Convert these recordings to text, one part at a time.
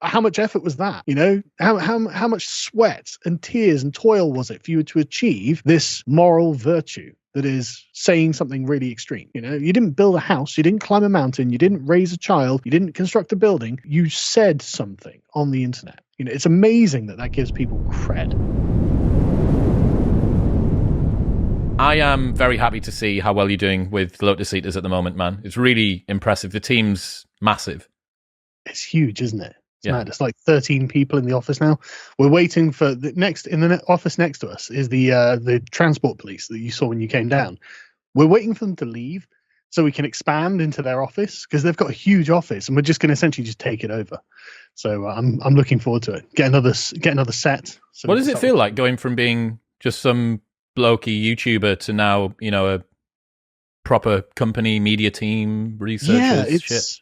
how much effort was that? You know, how much sweat and tears and toil was it for you to achieve this moral virtue that is saying something really extreme? You know, you didn't build a house, you didn't climb a mountain, you didn't raise a child, you didn't construct a building. You said something on the internet. You know, it's amazing that gives people cred. I am very happy to see how well you're doing with Lotus Eaters at the moment, man. It's really impressive. The team's massive. It's huge, isn't it? It's mad. It's like 13 people in the office now. We're waiting for the next in the office next to us is the transport police that you saw when you came down. We're waiting for them to leave so we can expand into their office, because they've got a huge office and we're just going to essentially just take it over. So I'm looking forward to it. Get another set. So what does it feel like going from being just some blokey YouTuber to now, you know, a proper company, media team, researchers?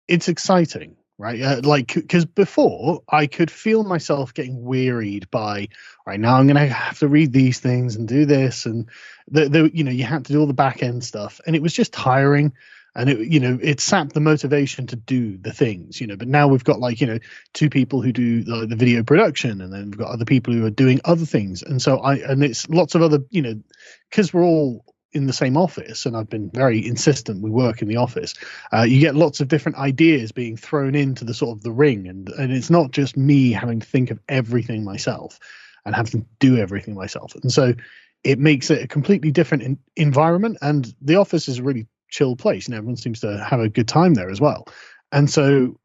It's exciting, right? Because before I could feel myself getting wearied by, right, now I'm going to have to read these things and do this, and you had to do all the back end stuff, and it was just tiring, and it sapped the motivation to do the things, But now we've got two people who do the video production, and then we've got other people who are doing other things, and it's lots of other, because we're all in the same office, and I've been very insistent we work in the office, you get lots of different ideas being thrown into the sort of the ring, and it's not just me having to think of everything myself and having to do everything myself, and so it makes it a completely different environment. And the office is a really chill place, and everyone seems to have a good time there as well, and so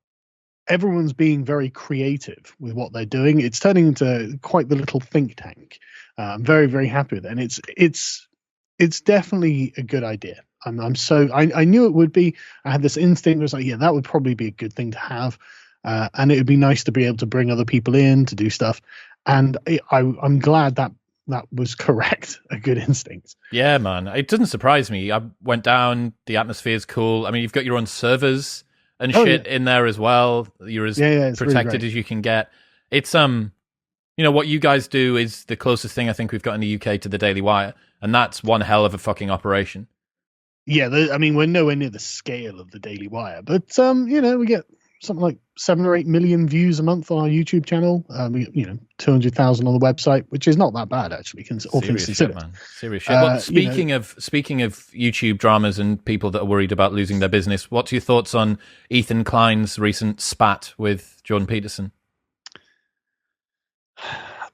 everyone's being very creative with what they're doing. It's turning into quite the little think tank. I'm very, very happy with it, and it's definitely a good idea. I knew it would be. I had this instinct. It was like, yeah, that would probably be a good thing to have. And it would be nice to be able to bring other people in to do stuff. And I'm glad that was correct. A good instinct. Yeah, man. It doesn't surprise me. I went down. The atmosphere's cool. I mean, you've got your own servers and shit in there as well. You're as protected really as you can get. It's what you guys do is the closest thing I think we've got in the UK to the Daily Wire. And that's one hell of a fucking operation. Yeah, we're nowhere near the scale of the Daily Wire, but we get something like 7 or 8 million views a month on our YouTube channel. 200,000 on the website, which is not that bad actually. All things considered, man. Serious shit. Well, speaking of YouTube dramas and people that are worried about losing their business, what's your thoughts on Ethan Klein's recent spat with Jordan Peterson?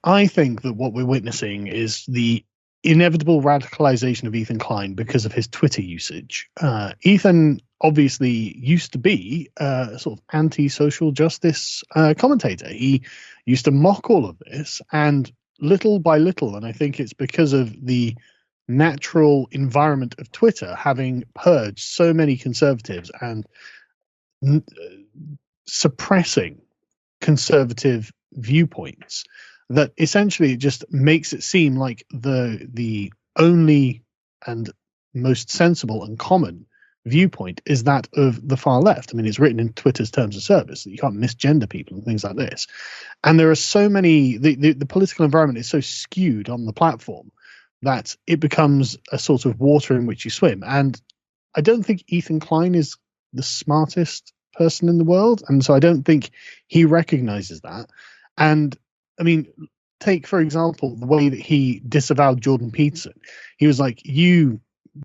I think that what we're witnessing is the inevitable radicalization of Ethan Klein because of his Twitter usage. Ethan obviously used to be a sort of anti-social justice commentator. He used to mock all of this, and little by little, and I think it's because of the natural environment of Twitter having purged so many conservatives and suppressing conservative viewpoints, that essentially it just makes it seem like the only and most sensible and common viewpoint is that of the far left. I mean, it's written in Twitter's terms of service that you can't misgender people and things like this. And there are so many, the political environment is so skewed on the platform that it becomes a sort of water in which you swim. And I don't think Ethan Klein is the smartest person in the world. And so I don't think he recognizes that. And I mean, take, for example, the way that he disavowed Jordan Peterson. He was like, you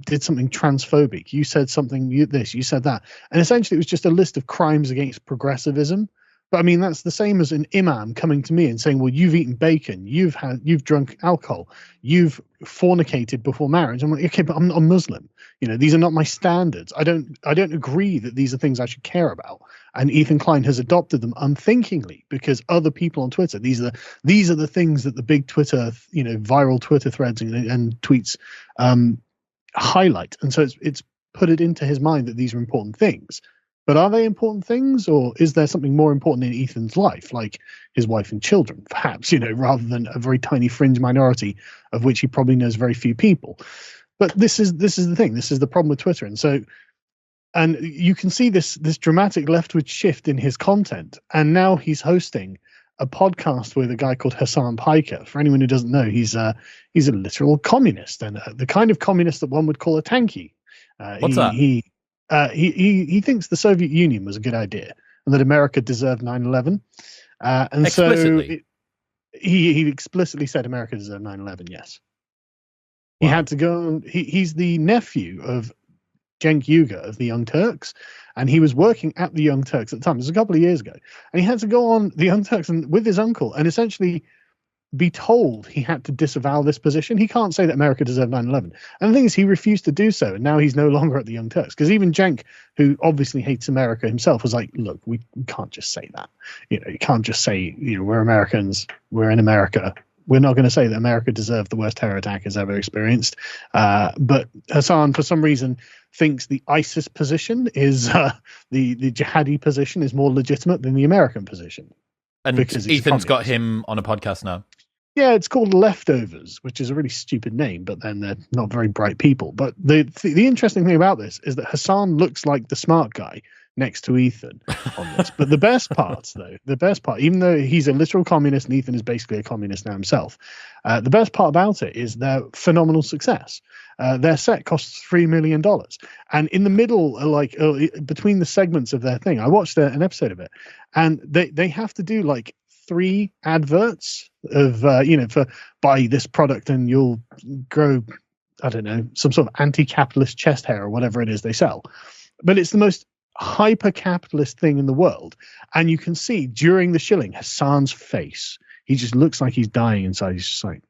did something transphobic. You said something, you said that. And essentially it was just a list of crimes against progressivism. But I mean, that's the same as an imam coming to me and saying, well, you've eaten bacon, you've drunk alcohol, you've fornicated before marriage. I'm like, okay, but I'm Muslim. These are not my standards. I don't agree that these are things I should care about. And Ethan Klein has adopted them unthinkingly because other people on Twitter, these are the things that the big Twitter, viral Twitter threads and tweets highlight. And so it's put it into his mind that these are important things. But are they important things, or is there something more important in Ethan's life, like his wife and children, perhaps, rather than a very tiny fringe minority of which he probably knows very few people? But this is the thing. This is the problem with Twitter. And so, and you can see this dramatic leftward shift in his content. And now he's hosting a podcast with a guy called HasanAbi. For anyone who doesn't know, he's a literal communist, and the kind of communist that one would call a tanky. What's that? He thinks the Soviet Union was a good idea, and that America deserved 9/11. And explicitly. So he explicitly said America deserved 9/11. Yes, wow. He had to go. He's the nephew of Cenk Uygur of the Young Turks, and he was working at the Young Turks at the time. It was a couple of years ago, and he had to go on the Young Turks and with his uncle and essentially be told he had to disavow this position. He can't say that America deserved 9/11. And the thing is, he refused to do so, and now he's no longer at the Young Turks. Because even Cenk, who obviously hates America himself, was like, look, we can't just say that. You can't just say, we're Americans, we're in America. We're not going to say that America deserved the worst terror attack it's ever experienced. But Hasan, for some reason, thinks the ISIS position is the jihadi position is more legitimate than the American position. And Ethan's got him on a podcast now. Yeah, it's called Leftovers, which is a really stupid name, but then they're not very bright people. But the interesting thing about this is that Hasan looks like the smart guy next to Ethan on this. But the best part, even though he's a literal communist and Ethan is basically a communist now himself, the best part about it is their phenomenal success. Their set costs $3 million. And in the middle, between the segments of their thing, I watched an episode of it, and they have to do 3 adverts of, for buy this product and you'll grow, I don't know, some sort of anti-capitalist chest hair or whatever it is they sell. But it's the most hyper-capitalist thing in the world. And you can see during the shilling, Hasan's face, he just looks like he's dying inside. He's just like,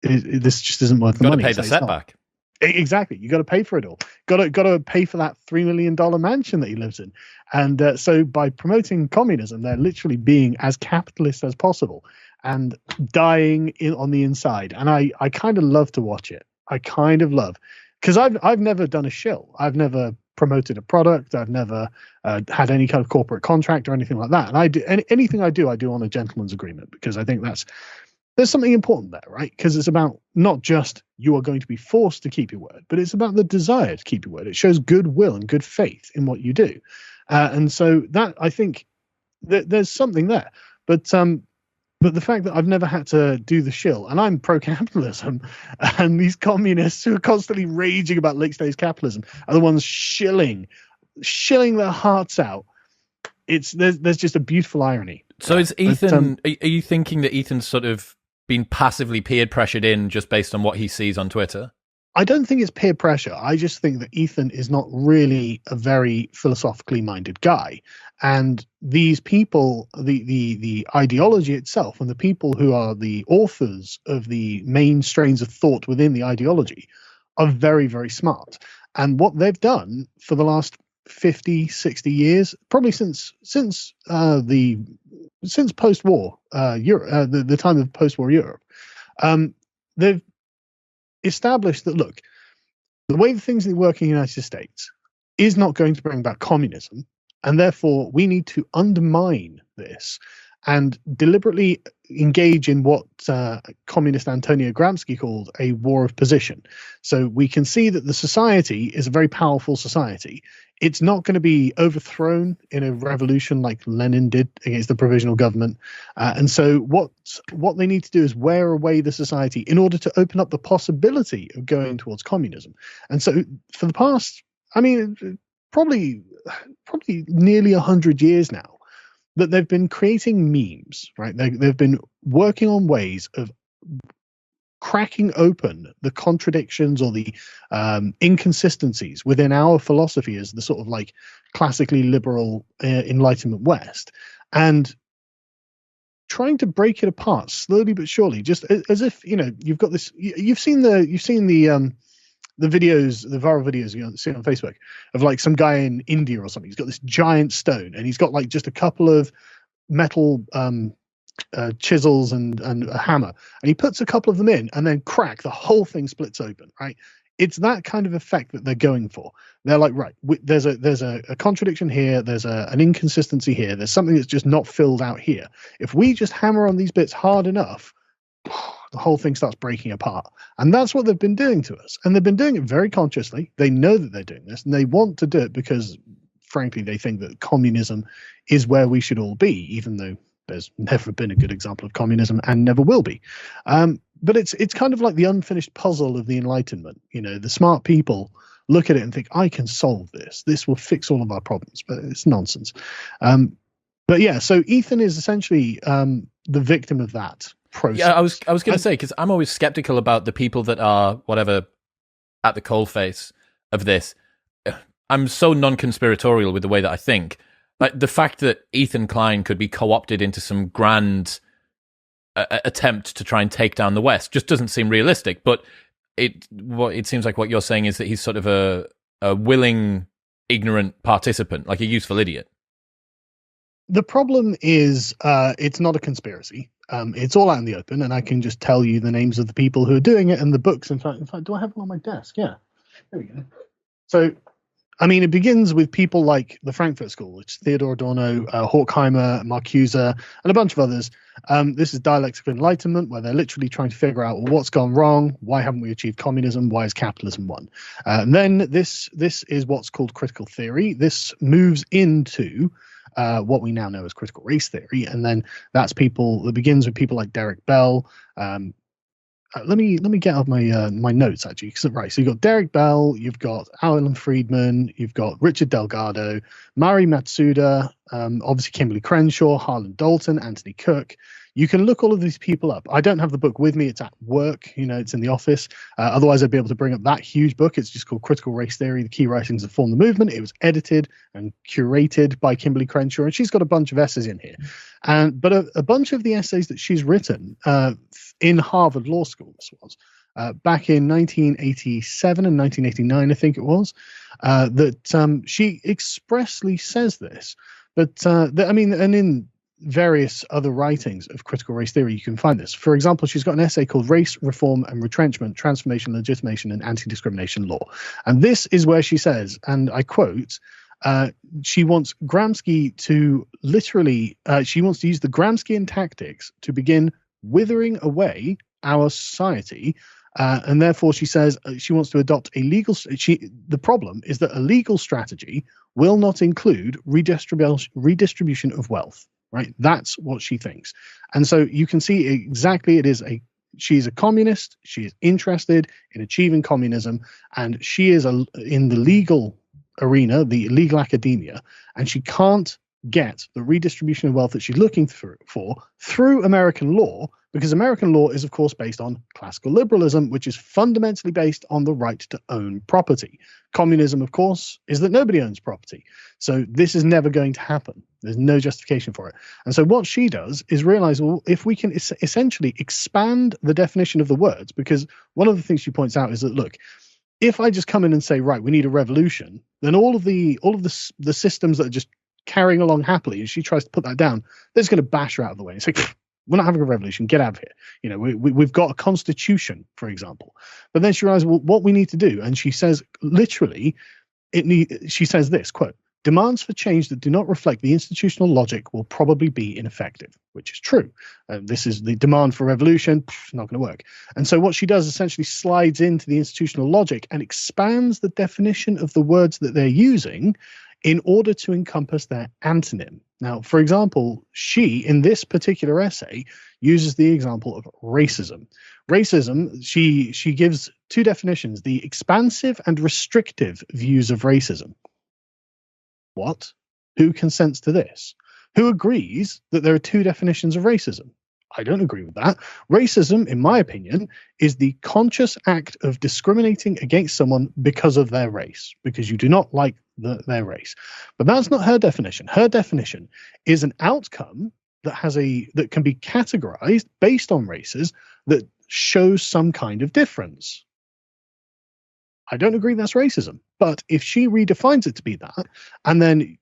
this just isn't worth the money. Got to pay the setback. Exactly. You got to pay for it all. Got to pay for that $3 million mansion that he lives in. And so by promoting communism, they're literally being as capitalist as possible and dying on the inside. And I kind of love to watch it. I kind of love, because I've never done a shill. I've never promoted a product. I've never had any kind of corporate contract or anything like that. And anything I do on a gentleman's agreement, because I think there's something important there, right? Because it's about not just you are going to be forced to keep your word, but it's about the desire to keep your word. It shows goodwill and good faith in what you do. And so that, I think there's something there. But the fact that I've never had to do the shill, and I'm pro-capitalism, and these communists who are constantly raging about late-stage capitalism are the ones shilling their hearts out. There's just a beautiful irony. So is Ethan, are you thinking that Ethan's sort of been passively peer pressured in just based on what he sees on Twitter? I don't think it's peer pressure. I just think that Ethan is not really a very philosophically minded guy. And these people, the ideology itself and the people who are the authors of the main strains of thought within the ideology are very, very smart. And what they've done for the last 50, 60 years, probably since post-war Europe, the time of post-war Europe, they've established that, look, the way things work in the United States is not going to bring about communism, and therefore we need to undermine this and deliberately engage in what communist Antonio Gramsci called a war of position. So we can see that the society is a very powerful society. It's not going to be overthrown in a revolution like Lenin did against the provisional government. And so what they need to do is wear away the society in order to open up the possibility of going towards communism. And so for the past, probably nearly 100 years now, that they've been creating memes, right? They've been working on ways of cracking open the contradictions or the inconsistencies within our philosophy as the sort of like classically liberal Enlightenment West, and trying to break it apart slowly but surely, just as if, you've got this, you've seen the videos, the viral videos you see on Facebook of like some guy in India or something. He's got this giant stone and he's got like just a couple of metal chisels and a hammer, and he puts a couple of them in and then crack, the whole thing splits open, right? It's that kind of effect that they're going for. They're like, right, there's a contradiction here, there's an inconsistency here, there's something that's just not filled out here. If we just hammer on these bits hard enough, the whole thing starts breaking apart. And that's what they've been doing to us. And they've been doing it very consciously. They know that they're doing this, and they want to do it because, frankly, they think that communism is where we should all be, even though there's never been a good example of communism and never will be. But it's kind of like the unfinished puzzle of the Enlightenment. The smart people look at it and think, I can solve this. This will fix all of our problems. But it's nonsense. But yeah, so Ethan is essentially the victim of that process. Yeah, I was going to say, because I'm always skeptical about the people that are whatever at the coalface of this. I'm so non-conspiratorial with the way that I think. Like the fact that Ethan Klein could be co-opted into some grand attempt to try and take down the West just doesn't seem realistic. But it seems like what you're saying is that he's sort of a willing, ignorant participant, like a useful idiot. The problem is it's not a conspiracy. It's all out in the open, and I can just tell you the names of the people who are doing it and the books. In fact, do I have them on my desk? Yeah. There we go. So, I mean, it begins with people like the Frankfurt School, which is Theodor Adorno, Horkheimer, Marcuse, and a bunch of others. This is dialectical enlightenment, where they're literally trying to figure out what's gone wrong, why haven't we achieved communism, why is capitalism won? And then this is what's called critical theory. This moves into what we now know as critical race theory, and then that begins with people like Derek Bell. Let me get out my my notes actually. So you've got Derek Bell, you've got Alan Friedman, you've got Richard Delgado, Mari Matsuda, obviously Kimberly Crenshaw, Harlan Dalton, Anthony Cook. You can look all of these people up. I don't have the book with me. It's at work. It's in the office. Otherwise, I'd be able to bring up that huge book. It's just called Critical Race Theory, The Key Writings that Form the Movement. It was edited and curated by Kimberly Crenshaw, and she's got a bunch of essays in here. But a bunch of the essays that she's written in Harvard Law School, this was, back in 1987 and 1989, I think it was, that she expressly says this. But, and in various other writings of critical race theory, you can find this. For example, she's got an essay called Race, Reform and Retrenchment, Transformation, Legitimation, and Anti-Discrimination Law. And this is where she says, and I quote, she wants Gramsci to she wants to use the Gramscian tactics to begin withering away our society. And therefore, she says she wants to adopt a legal. The problem is that a legal strategy will not include redistribution of wealth. Right, that's what she thinks, and so you can see exactly she's a communist. She is interested in achieving communism, and she is in the legal arena, the legal academia, and she can't get the redistribution of wealth that she's looking for through American law, because American law is, of course, based on classical liberalism, which is fundamentally based on the right to own property. Communism, of course, is that nobody owns property. So this is never going to happen. There's no justification for it. And so what she does is realize, well, if we can essentially expand the definition of the words, because one of the things she points out is that, look, if I just come in and say, right, we need a revolution, then all of the systems that are just carrying along happily, and she tries to put that down, they're just going to bash her out of the way. It's like, we're not having a revolution, get out of here. We've got a constitution, for example. But then she realizes, well, what we need to do, and she says, literally, she says this, quote, demands for change that do not reflect the institutional logic will probably be ineffective, which is true. This is the demand for revolution, not going to work. And so what she does essentially slides into the institutional logic and expands the definition of the words that they're using in order to encompass their antonym. Now, for example, she, in this particular essay, uses the example of racism. Racism, she gives two definitions, the expansive and restrictive views of racism. What? Who consents to this? Who agrees that there are two definitions of racism? I don't agree with that. Racism, in my opinion, is the conscious act of discriminating against someone because of their race, because you do not like their race. But that's not her definition. Her definition is an outcome that can be categorized based on races that shows some kind of difference. I don't agree that's racism, but if she redefines it to be that, and then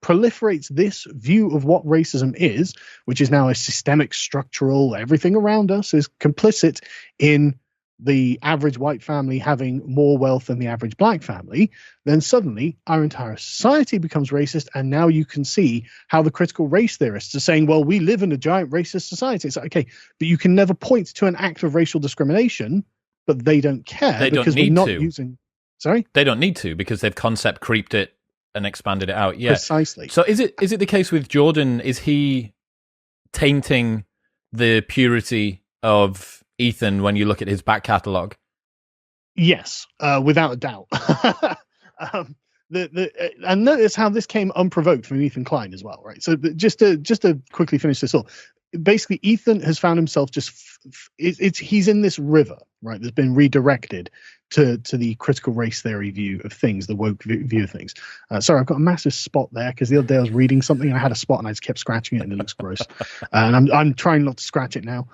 proliferates this view of what racism is, which is now a systemic, structural, everything around us is complicit in the average white family having more wealth than the average black family, then suddenly our entire society becomes racist. And now you can see how the critical race theorists are saying, well, we live in a giant racist society. It's like, okay, but you can never point to an act of racial discrimination, but they don't care. They because don't need we're not to. using. Sorry? They don't need to, because they've concept creeped it and expanded it out. Yeah, precisely. So is it the case with Jordan? Is he tainting the purity of Ethan when you look at his back catalogue? Yes, without a doubt. And notice how this came unprovoked from Ethan Klein as well, right? So just to quickly finish this off, basically Ethan has found himself he's in this river, right, that's been redirected to the critical race theory view of things, the woke view of things. Sorry, I've got a massive spot there because the other day I was reading something and I had a spot and I just kept scratching it and it looks gross. And I'm trying not to scratch it now.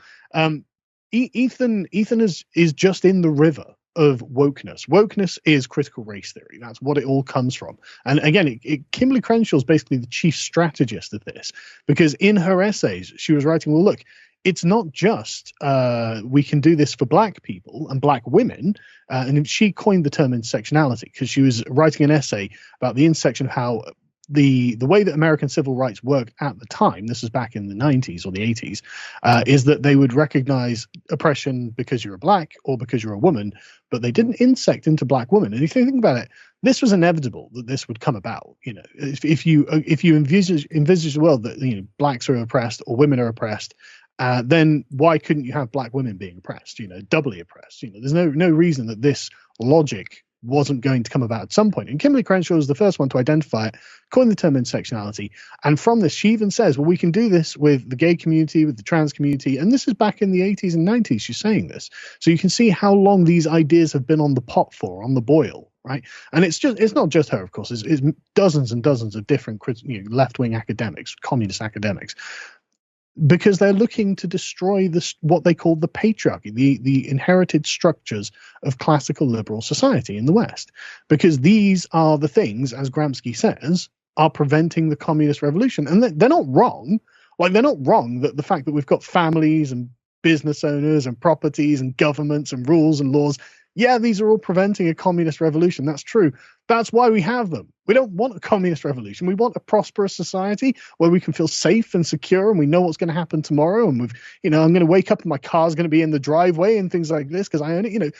Ethan is just in the river of wokeness. Wokeness is critical race theory. That's what it all comes from. And again, Kimberly Crenshaw is basically the chief strategist of this, because in her essays, she was writing, well, look, it's not just we can do this for black people and black women. And she coined the term intersectionality because she was writing an essay about the intersection of how the way that American civil rights worked at the time, this was back in the 90s or the 80s, is that they would recognize oppression because you're a black or because you're a woman, but they didn't intersect into black women. And if you think about it, this was inevitable that this would come about. You know, if you envisage a world that, you know, blacks are oppressed or women are oppressed, then why couldn't you have black women being oppressed? You know, doubly oppressed. You know, there's no reason that this logic wasn't going to come about at some point. And Kimberly Crenshaw was the first one to identify it, coin the term intersectionality. And from this, she even says, well, we can do this with the gay community, with the trans community. And this is back in the 80s and 90s, she's saying this. So you can see how long these ideas have been on the pot for, on the boil, right? And it's not just her, of course. It's dozens and dozens of different left-wing academics, communist academics, because they're looking to destroy what they call the patriarchy, the inherited structures of classical liberal society in the West. Because these are the things, as Gramsci says, are preventing the communist revolution. And they're not wrong. Like, they're not wrong that the fact that we've got families and business owners and properties and governments and rules and laws, yeah, these are all preventing a communist revolution. That's true. That's why we have them. We don't want a communist revolution. We want a prosperous society where we can feel safe and secure and we know what's going to happen tomorrow. And I'm going to wake up and my car's going to be in the driveway and things like this because I own it.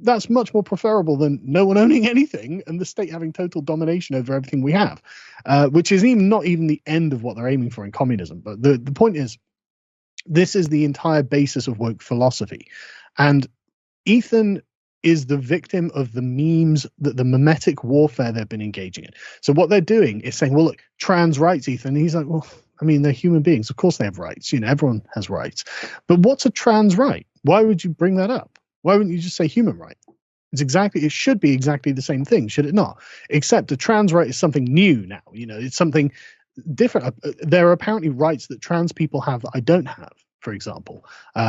That's much more preferable than no one owning anything and the state having total domination over everything we have, which is not even the end of what they're aiming for in communism. But the point is, this is the entire basis of woke philosophy. And Ethan is the victim of the memes, the mimetic warfare they've been engaging in. So what they're doing is saying, well, look, trans rights, Ethan. And he's like, well, I mean, they're human beings. Of course they have rights. Everyone has rights. But what's a trans right? Why would you bring that up? Why wouldn't you just say human right? It should be exactly the same thing, should it not? Except a trans right is something new now. It's something different. There are apparently rights that trans people have that I don't have, for example,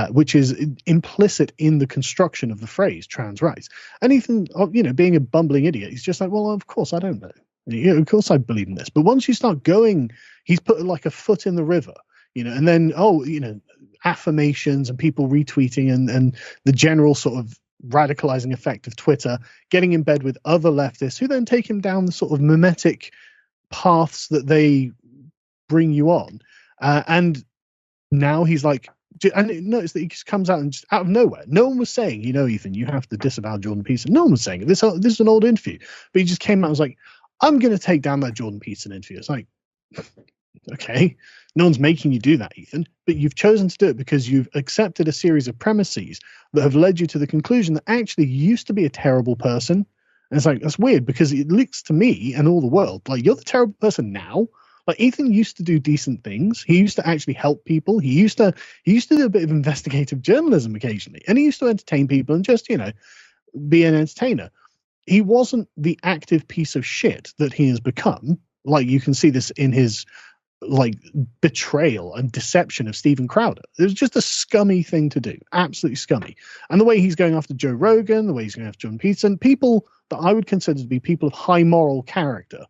which is implicit in the construction of the phrase trans rights. And Ethan, being a bumbling idiot, he's just like, well, of course I don't know. Of course I believe in this. But once you start going, he's put like a foot in the river, and then, affirmations and people retweeting and the general sort of radicalizing effect of Twitter, getting in bed with other leftists who then take him down the sort of mimetic paths that they bring you on. And now he's like, and notice that he just comes out and just out of nowhere. No one was saying, Ethan, you have to disavow Jordan Peterson. No one was saying it. This is an old interview, but he just came out and was like, I'm going to take down that Jordan Peterson interview. It's like, okay, no one's making you do that, Ethan, but you've chosen to do it because you've accepted a series of premises that have led you to the conclusion that actually you used to be a terrible person. And it's like, that's weird because it looks to me and all the world like you're the terrible person now. Like, Ethan used to do decent things. He used to actually help people. He used to do a bit of investigative journalism occasionally, and he used to entertain people and just, be an entertainer. He wasn't the active piece of shit that he has become. Like, you can see this in his betrayal and deception of Steven Crowder. It was just a scummy thing to do, absolutely scummy. And the way he's going after Joe Rogan, the way he's going after Jordan Peterson, people that I would consider to be people of high moral character.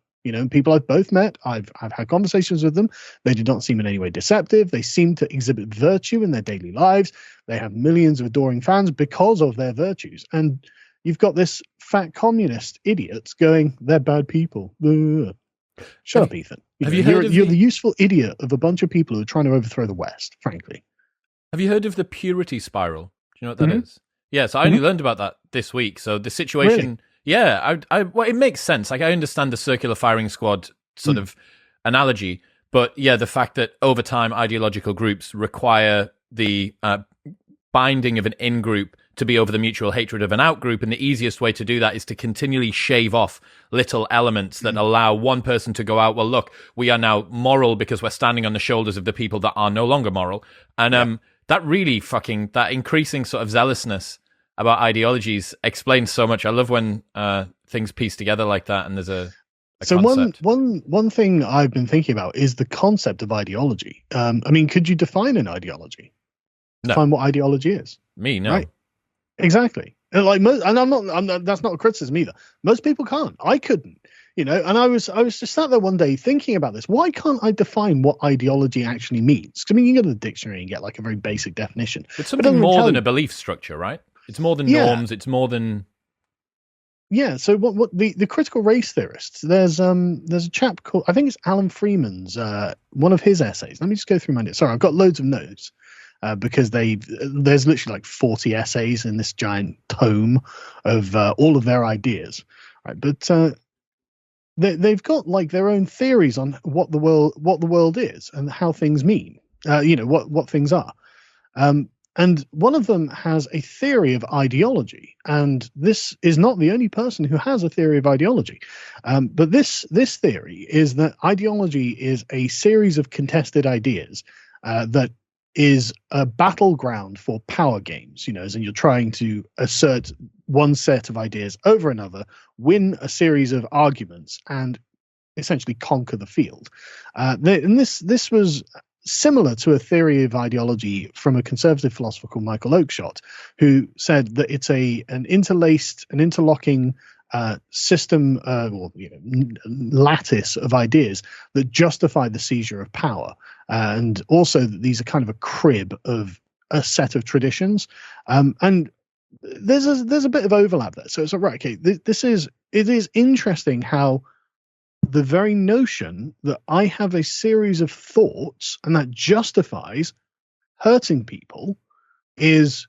People I've both met, I've had conversations with them. They did not seem in any way deceptive. They seem to exhibit virtue in their daily lives. They have millions of adoring fans because of their virtues. And you've got this fat communist idiot going, they're bad people. Ugh. Shut up, Ethan. You're the useful idiot of a bunch of people who are trying to overthrow the West, frankly. Have you heard of the purity spiral? Do you know what that is? Yeah, so I only learned about that this week. So the situation... Really? Yeah, well, it makes sense. Like, I understand the circular firing squad sort of analogy, but yeah, the fact that over time ideological groups require the binding of an in-group to be over the mutual hatred of an out-group, and the easiest way to do that is to continually shave off little elements that allow one person to go out, well, look, we are now moral because we're standing on the shoulders of the people that are no longer moral. And that really that increasing sort of zealousness about ideologies explains so much. I love when things piece together like that, and there's a so concept. one thing I've been thinking about is the concept of ideology. I mean, could you define an ideology? No. Define what ideology is? Me, no. Right. Exactly. And like I'm not. That's not a criticism either. Most people can't. I couldn't. And I was just sat there one day thinking about this. Why can't I define what ideology actually means? I mean, you can go to the dictionary and get like a very basic definition. It's something more than a belief structure, right? It's more than norms. It's more than. Yeah. So what the critical race theorists? There's a chap called, I think it's Alan Freeman's one of his essays. Let me just go through my notes. Sorry, I've got loads of notes. Because there's literally like 40 essays in this giant tome of all of their ideas, right? But they've got like their own theories on what the world is and how things mean, what things are. And one of them has a theory of ideology, and this is not the only person who has a theory of ideology. But this theory is that ideology is a series of contested ideas that is a battleground for power games, as in you're trying to assert one set of ideas over another, win a series of arguments, and essentially conquer the field. And this was similar to a theory of ideology from a conservative philosopher called Michael Oakeshott, who said that it's an interlocking system or lattice of ideas that justify the seizure of power, and also that these are kind of a crib of a set of traditions, and there's a bit of overlap there. So it's like, right, okay, it is interesting how the very notion that I have a series of thoughts and that justifies hurting people is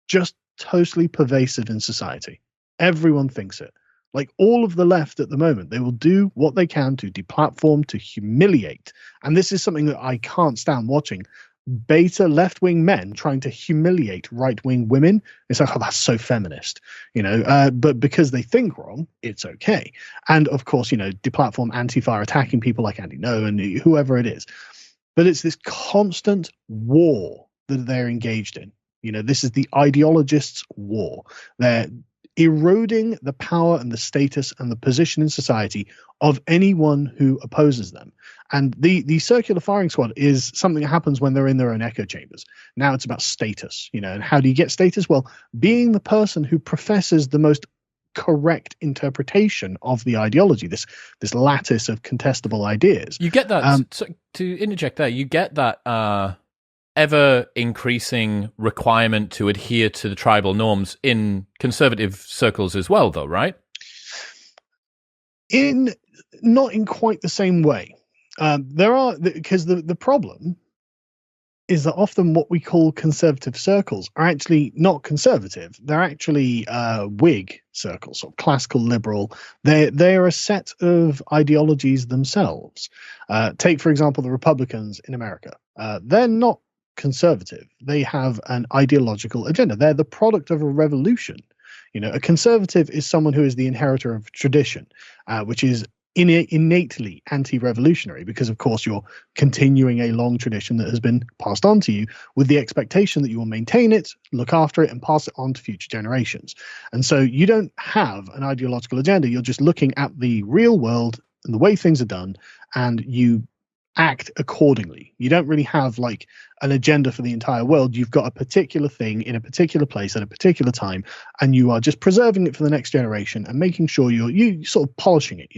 just totally pervasive in society. Everyone thinks it. Like all of the left at the moment, they will do what they can to deplatform, to humiliate. And this is something that I can't stand watching. Beta left-wing men trying to humiliate right-wing women. It's like, oh, that's so feminist, but because they think wrong, it's okay. And of course, deplatform Antifa attacking people like Andy No and whoever it is. But it's this constant war that they're engaged in. This is the ideologists' war. They're eroding the power and the status and the position in society of anyone who opposes them. And the circular firing squad is something that happens when they're in their own echo chambers. Now it's about status, and how do you get status? Well, being the person who professes the most correct interpretation of the ideology, this lattice of contestable ideas. You get that, so to interject there, you get that ever increasing requirement to adhere to the tribal norms in conservative circles as well, though, right? Not in quite the same way. There are, because the problem is that often what we call conservative circles are actually not conservative. They're actually Whig circles, sort of classical liberal. They are a set of ideologies themselves. Take, for example, the Republicans in America. They're not conservative. They have an ideological agenda. They're the product of a revolution. A conservative is someone who is the inheritor of tradition, which is innately anti-revolutionary, because of course you're continuing a long tradition that has been passed on to you with the expectation that you will maintain it, look after it, and pass it on to future generations. And so you don't have an ideological agenda. You're just looking at the real world and the way things are done, and you act accordingly. You don't really have like an agenda for the entire world. You've got a particular thing in a particular place at a particular time, and you are just preserving it for the next generation and making sure you sort of polishing it,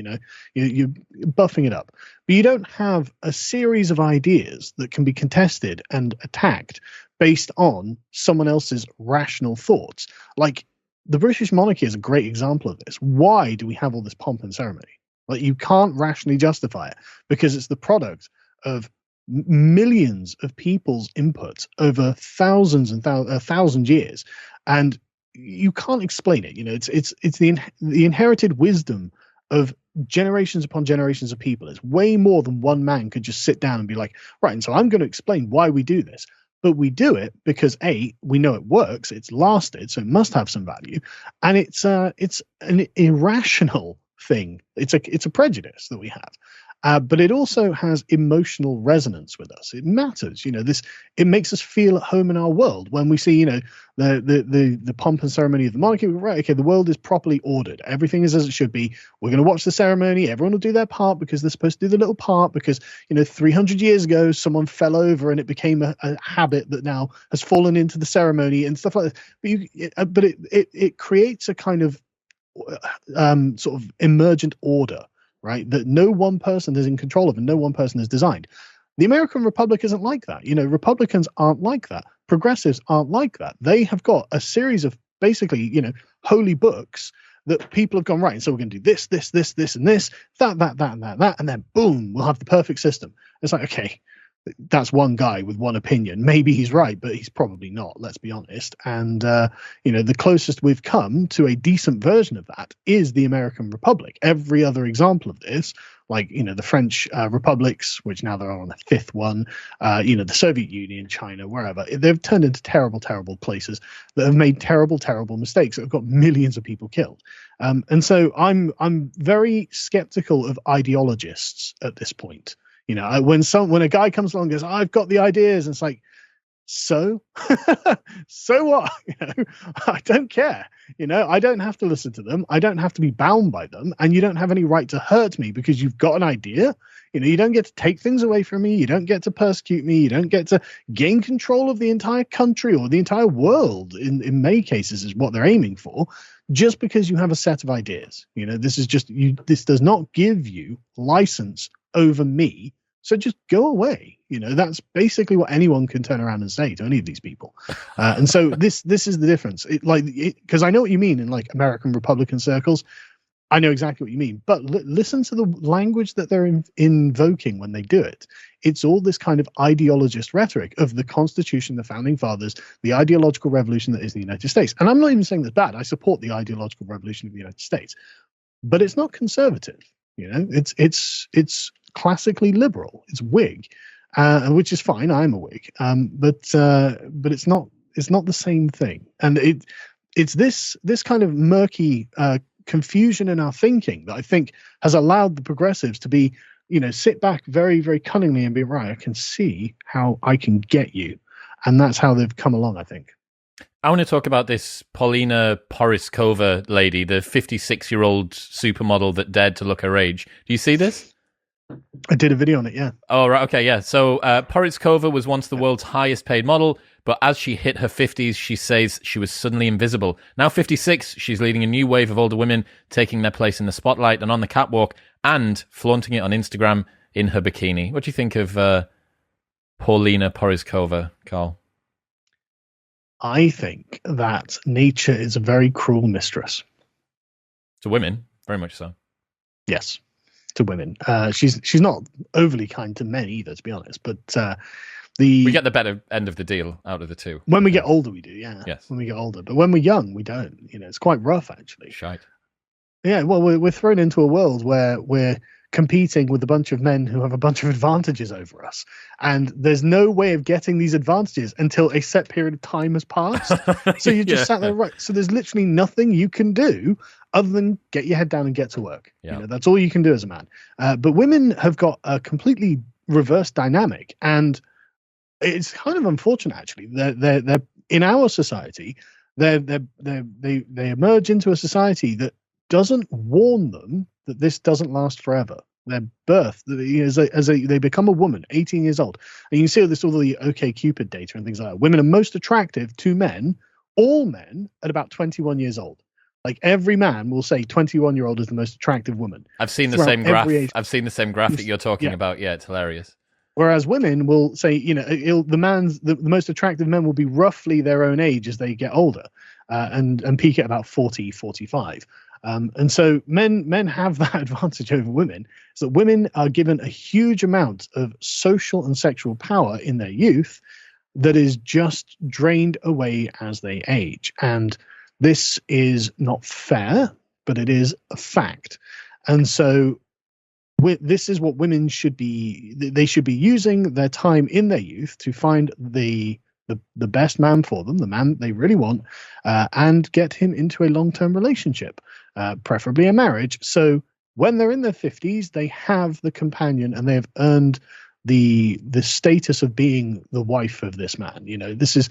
you're buffing it up. But you don't have a series of ideas that can be contested and attacked based on someone else's rational thoughts. Like the British monarchy is a great example of this. Why do we have all this pomp and ceremony? Like you can't rationally justify it because it's the product of millions of people's input over thousands and 1,000 years, and you can't explain it. It's the inherited wisdom of generations upon generations of people. It's way more than one man could just sit down and be like, right, and so I'm going to explain why we do this. But we do it because we know it works, it's lasted, so it must have some value, and it's an irrational thing. It's a prejudice that we have, but it also has emotional resonance with us. It matters, it makes us feel at home in our world when we see, the pomp and ceremony of the monarchy. Right, okay, the world is properly ordered. Everything is as it should be. We're going to watch the ceremony. Everyone will do their part because they're supposed to do the little part because 300 years ago someone fell over and it became a habit that now has fallen into the ceremony and stuff like that. But it creates a kind of sort of emergent order, right, that no one person is in control of and no one person has designed. The American Republic isn't like that. Republicans aren't like that. Progressives aren't like that. They have got a series of basically, holy books that people have gone, right, and so we're going to do this, and this, that, and then boom, we'll have the perfect system. It's like, okay, that's one guy with one opinion. Maybe he's right, but he's probably not, let's be honest. And, the closest we've come to a decent version of that is the American Republic. Every other example of this, like, the French republics, which now they're on the fifth one, the Soviet Union, China, wherever, they've turned into terrible, terrible places that have made terrible, terrible mistakes that have got millions of people killed. And so I'm very skeptical of ideologists at this point. When a guy comes along and goes, I've got the ideas, and it's like, so what? I don't care. I don't have to listen to them. I don't have to be bound by them, and you don't have any right to hurt me because you've got an idea. You don't get to take things away from me. You don't get to persecute me. You don't get to gain control of the entire country or the entire world. In many cases, is what they're aiming for, just because you have a set of ideas. This is just you. This does not give you license over me, so just go away. That's basically what anyone can turn around and say to any of these people. And so this is the difference. Because I know what you mean in like American Republican circles. I know exactly what you mean, but listen to the language that they're invoking when they do it. It's all this kind of ideologist rhetoric of the Constitution, the Founding Fathers, the ideological revolution that is the United States. And I'm not even saying that's bad. I support the ideological revolution of the United States, but it's not conservative. It's classically liberal. It's Whig, which is fine. I'm a Whig, but it's not the same thing. And it's this kind of murky confusion in our thinking that I think has allowed the progressives to be, sit back very, very cunningly and be right. I can see how I can get you, and that's how they've come along, I think. I want to talk about this Paulina Poriskova lady, the 56-year-old supermodel that dared to look her age. Do you see this? I did a video on it, yeah. Oh, right, okay, yeah. So Poriskova was once the world's highest paid model, but as she hit her 50s, she says she was suddenly invisible. Now 56, she's leading a new wave of older women, taking their place in the spotlight and on the catwalk, and flaunting it on Instagram in her bikini. What do you think of Paulina Poriskova, Carl? I think that nature is a very cruel mistress. To women, very much so. Yes, to women. She's not overly kind to men either, to be honest. But we get the better end of the deal out of the two. When we get older, we do, yeah. Yes. When we get older. But when we're young, we don't. It's quite rough, actually. Shite. Yeah, well, we're thrown into a world where we're competing with a bunch of men who have a bunch of advantages over us, and there's no way of getting these advantages until a set period of time has passed. So you just sat there, right? So there's literally nothing you can do other than get your head down and get to work. Yeah. That's all you can do as a man. But women have got a completely reverse dynamic, and it's kind of unfortunate, actually. They're in our society, they emerge into a society that doesn't warn them that this doesn't last forever. Their birth, they become a woman, 18 years old, and you can see all the OkCupid data and things like that. Women are most attractive to men, all men, at about 21 years old. Like every man will say 21-year-old is the most attractive woman. I've seen the same graph. I've seen the same graph that you're talking about. Yeah, it's hilarious. Whereas women will say, the most attractive men will be roughly their own age as they get older, and peak at about 40, 45. And so men have that advantage over women, is that women are given a huge amount of social and sexual power in their youth that is just drained away as they age. And this is not fair, but it is a fact. And so this is what women should be. They should be using their time in their youth to find the the best man for them, the man they really want, and get him into a long-term relationship, preferably a marriage. So when they're in their 50s, they have the companion and they have earned the status of being the wife of this man. This is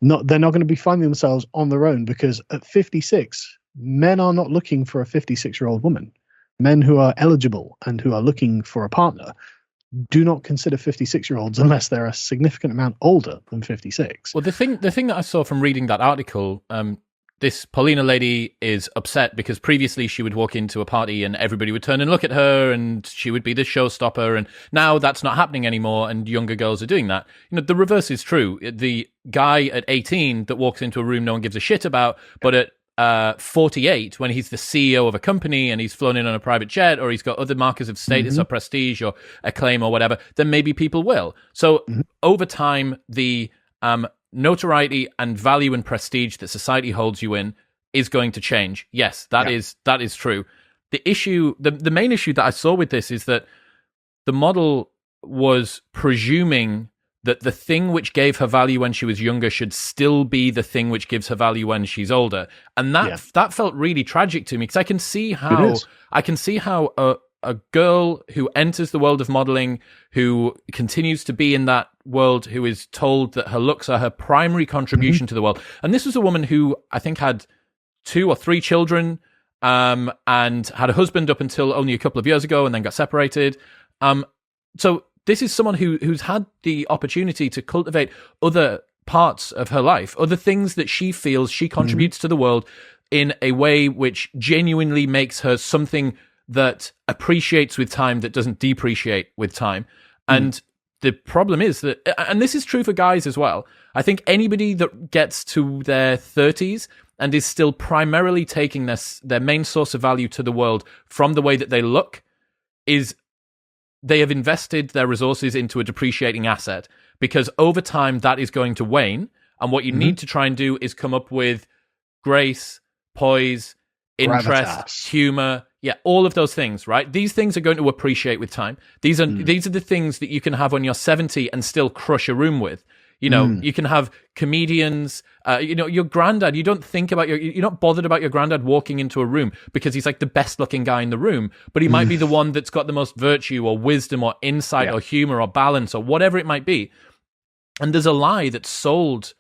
not, they're not going to be finding themselves on their own, because at 56, men are not looking for a 56-year-old woman. Men who are eligible and who are looking for a partner do not consider 56-year-olds unless they're a significant amount older than 56. Well, the thing that I saw from reading that article, this Paulina lady is upset because previously she would walk into a party and everybody would turn and look at her and she would be the showstopper, and now that's not happening anymore and younger girls are doing that. The reverse is true. The guy at 18 that walks into a room no one gives a shit about, but at 48, when he's the CEO of a company and he's flown in on a private jet, or he's got other markers of status or prestige or acclaim or whatever, then maybe people will. So over time, the notoriety and value and prestige that society holds you in is going to change. Yes, that is true. The issue, the main issue that I saw with this is that the model was presuming that the thing which gave her value when she was younger should still be the thing which gives her value when she's older. And that felt really tragic to me, because I can see how a girl who enters the world of modeling, who continues to be in that world, who is told that her looks are her primary contribution to the world. And this was a woman who I think had 2 or 3 children, and had a husband up until only a couple of years ago and then got separated. So this is someone who's had the opportunity to cultivate other parts of her life, other things that she feels she contributes to the world in a way which genuinely makes her something that appreciates with time, that doesn't depreciate with time. And the problem is that, and this is true for guys as well, I think anybody that gets to their 30s and is still primarily taking their main source of value to the world from the way that they look, is they have invested their resources into a depreciating asset, because over time that is going to wane. And what you need to try and do is come up with grace, poise, interest, humor. Yeah, all of those things, right? These things are going to appreciate with time. These are the things that you can have when you're 70 and still crush a room with. You can have comedians, your granddad. You don't think about you're not bothered about your granddad walking into a room because he's like the best looking guy in the room, but he might be the one that's got the most virtue or wisdom or insight or humor or balance or whatever it might be. And there's a lie that's sold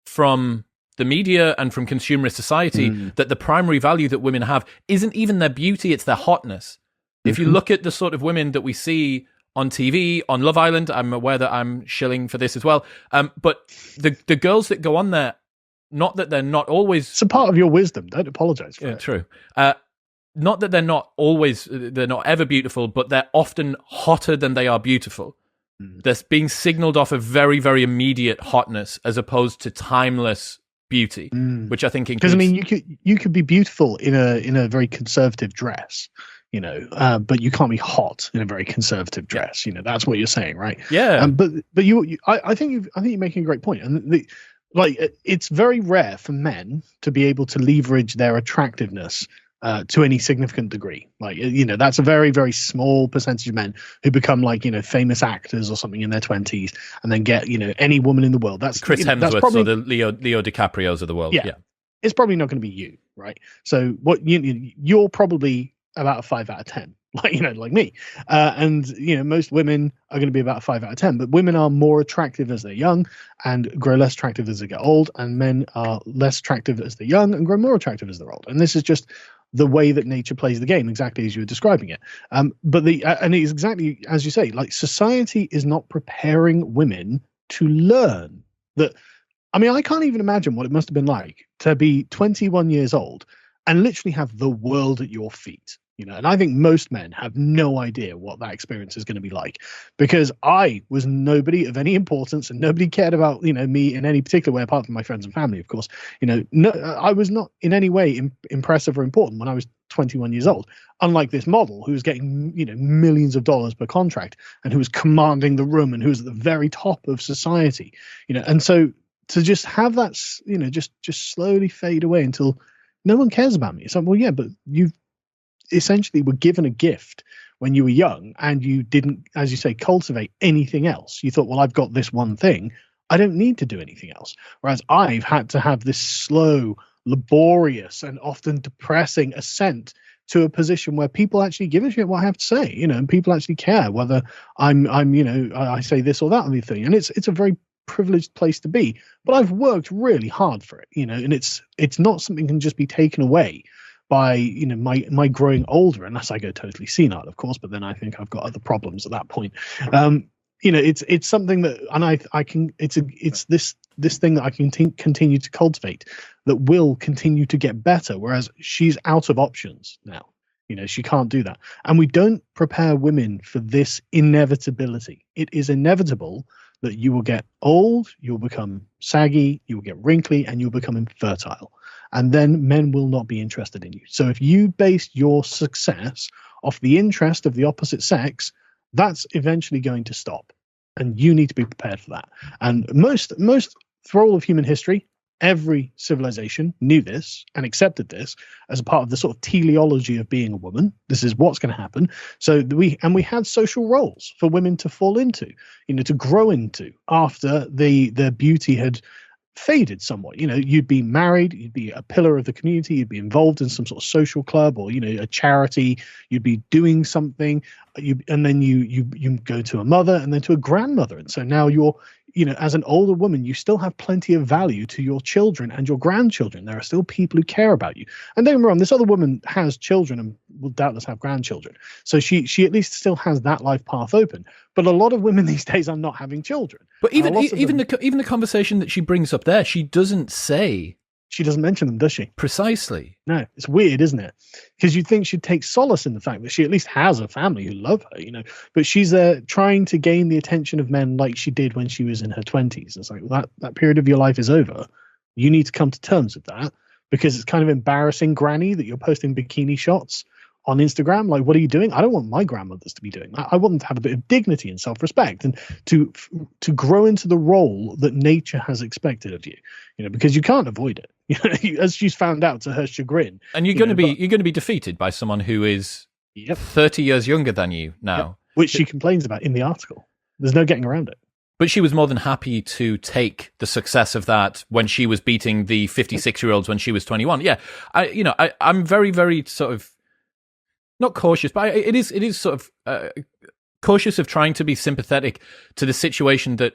from the media and from consumerist society that the primary value that women have isn't even their beauty, it's their hotness. If you look at the sort of women that we see on TV, on Love Island, I'm aware that I'm shilling for this as well, but the girls that go on there, not that they're not always... It's a part of your wisdom, don't apologize for it. True. Not that they're not ever beautiful, but they're often hotter than they are beautiful. They're being signaled off a very, very immediate hotness as opposed to timeless beauty, which I think includes... Because you could be beautiful in a very conservative dress, but you can't be hot in a very conservative dress. That's what you're saying, right? Yeah. But I think you're making a great point, and it's very rare for men to be able to leverage their attractiveness to any significant degree. That's a very, very small percentage of men who become famous actors or something in their 20s and then get, any woman in the world. That's Chris Hemsworth, that's probably, or the Leo DiCaprios of the world. Yeah. It's probably not going to be you, right? So what you're probably about a 5 out of 10, like me. And most women are going to be about a 5 out of 10, but women are more attractive as they're young and grow less attractive as they get old, and men are less attractive as they're young and grow more attractive as they're old. And this is just the way that nature plays the game, exactly as you were describing it. And it is exactly as you say, society is not preparing women to learn that. I can't even imagine what it must have been like to be 21 years old and literally have the world at your feet. And I think most men have no idea what that experience is going to be like, because I was nobody of any importance and nobody cared about, me in any particular way, apart from my friends and family, of course. I was not in any way impressive or important when I was 21 years old, unlike this model who was getting, millions of dollars per contract and who was commanding the room and who was at the very top of society, and so to just have that, just slowly fade away until no one cares about me. It's like, well, yeah, but you've essentially were given a gift when you were young and you didn't, as you say, cultivate anything else. You thought, well, I've got this one thing, I don't need to do anything else. Whereas I've had to have this slow, laborious, and often depressing ascent to a position where people actually give a shit what I have to say, and people actually care whether I'm I say this or that other thing. And it's a very privileged place to be, but I've worked really hard for it, and it's not something that can just be taken away by my growing older, unless I go totally senile, of course, but then I think I've got other problems at that point. It's something that, and I can, it's this thing that I can continue to cultivate that will continue to get better, whereas she's out of options now. She can't do that. And we don't prepare women for this inevitability. It is inevitable that you will get old, you'll become saggy, you will get wrinkly, and you'll become infertile. And then men will not be interested in you. So if you base your success off the interest of the opposite sex, that's eventually going to stop. And you need to be prepared for that. And most through all of human history, every civilization knew this and accepted this as a part of the sort of teleology of being a woman. This is what's going to happen. So we had social roles for women to fall into, to grow into after their beauty had faded somewhat. You'd be married, you'd be a pillar of the community, you'd be involved in some sort of social club or a charity, you'd be doing something, and then you go to a mother and then to a grandmother, and so now you're as an older woman, you still have plenty of value to your children and your grandchildren. There are still people who care about you. And don't get me wrong, this other woman has children and will doubtless have grandchildren. So she at least still has that life path open. But a lot of women these days are not having children. But even the conversation that she brings up there, she doesn't say. She doesn't mention them, does she? Precisely. No, it's weird, isn't it? Because you'd think she'd take solace in the fact that she at least has a family who love her, But she's trying to gain the attention of men like she did when she was in her 20s. It's like, well, that period of your life is over. You need to come to terms with that, because it's kind of embarrassing, Granny, that you're posting bikini shots on Instagram. Like, what are you doing? I don't want my grandmothers to be doing that. I want them to have a bit of dignity and self-respect and to grow into the role that nature has expected of you, because you can't avoid it. As she's found out to her chagrin. And you're going to be defeated by someone who is 30 years younger than you now. Which she complains about in the article. There's no getting around it. But she was more than happy to take the success of that when she was beating the 56-year-olds when she was 21. Yeah, I'm very, very sort of not cautious, but it is sort of cautious of trying to be sympathetic to the situation that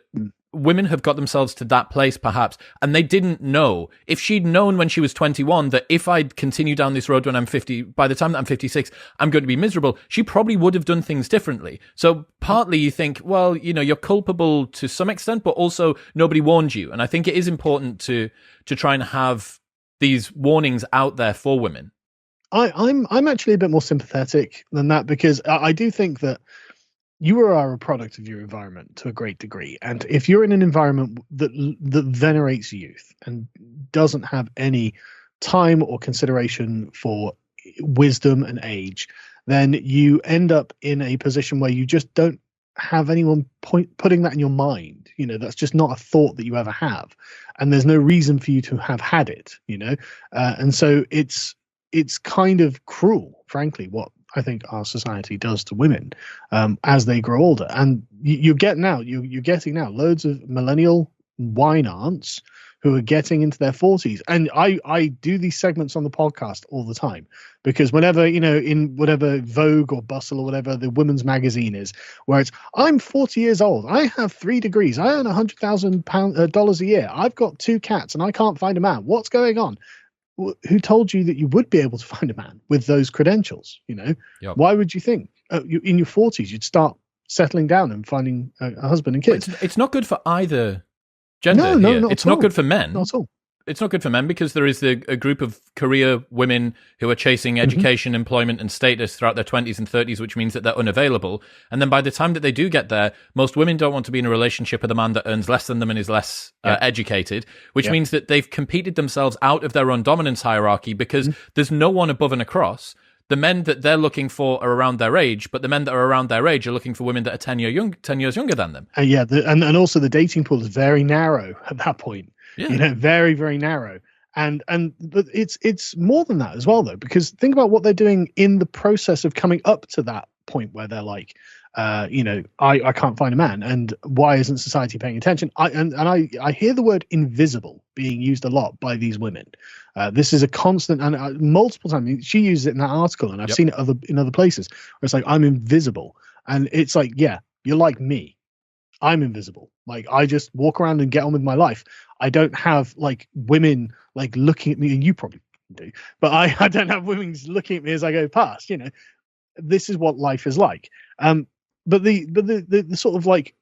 women have got themselves to that place, perhaps, and they didn't know. If she'd known when she was 21 that if I'd continue down this road when I'm 50, by the time that I'm 56, I'm going to be miserable, she probably would have done things differently. So partly you think, well, you're culpable to some extent, but also nobody warned you. And I think it is important to try and have these warnings out there for women. I'm actually a bit more sympathetic than that, because I do think that you are a product of your environment to a great degree. And if you're in an environment that venerates youth and doesn't have any time or consideration for wisdom and age, then you end up in a position where you just don't have anyone putting that in your mind. That's just not a thought that you ever have. And there's no reason for you to have had it, and so it's kind of cruel, frankly, what I think our society does to women as they grow older. And you're getting now loads of millennial wine aunts who are getting into their 40s. And I do these segments on the podcast all the time, because whenever, in whatever Vogue or Bustle or whatever the women's magazine is, where it's, I'm 40 years old, I have 3 degrees, I earn $100,000 a year, I've got 2 cats, and I can't find a man. What's going on? Who told you that you would be able to find a man with those credentials? Yep. Why would you think in your 40s you'd start settling down and finding a husband and kids? It's not good for either gender. No, it's not good for men. Not at all. It's not good for men, because there is a group of career women who are chasing education, employment, and status throughout their 20s and 30s, which means that they're unavailable. And then by the time that they do get there, most women don't want to be in a relationship with a man that earns less than them and is less educated, which means that they've competed themselves out of their own dominance hierarchy, because there's no one above and across. The men that they're looking for are around their age, but the men that are around their age are looking for women that are 10 years younger than them. And also the dating pool is very narrow at that point. Yeah. Very, very narrow. But it's more than that as well, though, because think about what they're doing in the process of coming up to that point where they're like, I can't find a man, and why isn't society paying attention? I hear the word invisible being used a lot by these women. This is a constant, and multiple times she uses it in that article, and I've seen it in other places where it's like, I'm invisible, and it's like, yeah, you're like me. I'm invisible. Like, I just walk around and get on with my life. I don't have like women like looking at me, and you probably do, but I don't have women looking at me as I go past. This is what life is like. But the sort of like,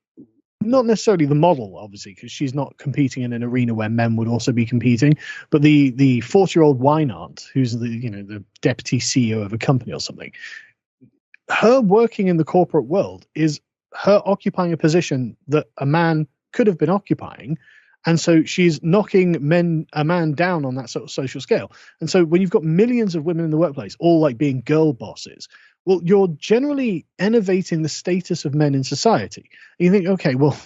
not necessarily the model, obviously, because she's not competing in an arena where men would also be competing, but the 40-year-old wine aunt who's the deputy CEO of a company or something, her working in the corporate world is her occupying a position that a man could have been occupying. And so she's knocking a man down on that sort of social scale. And so when you've got millions of women in the workplace, all like being girl bosses, well, you're generally elevating the status of men in society. And you think, okay, well,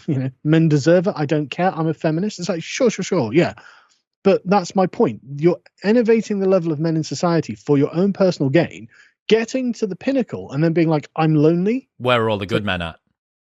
men deserve it. I don't care. I'm a feminist. It's like, sure. Yeah. But that's my point. You're elevating the level of men in society for your own personal gain, getting to the pinnacle and then being like, I'm lonely. Where are all the good men at?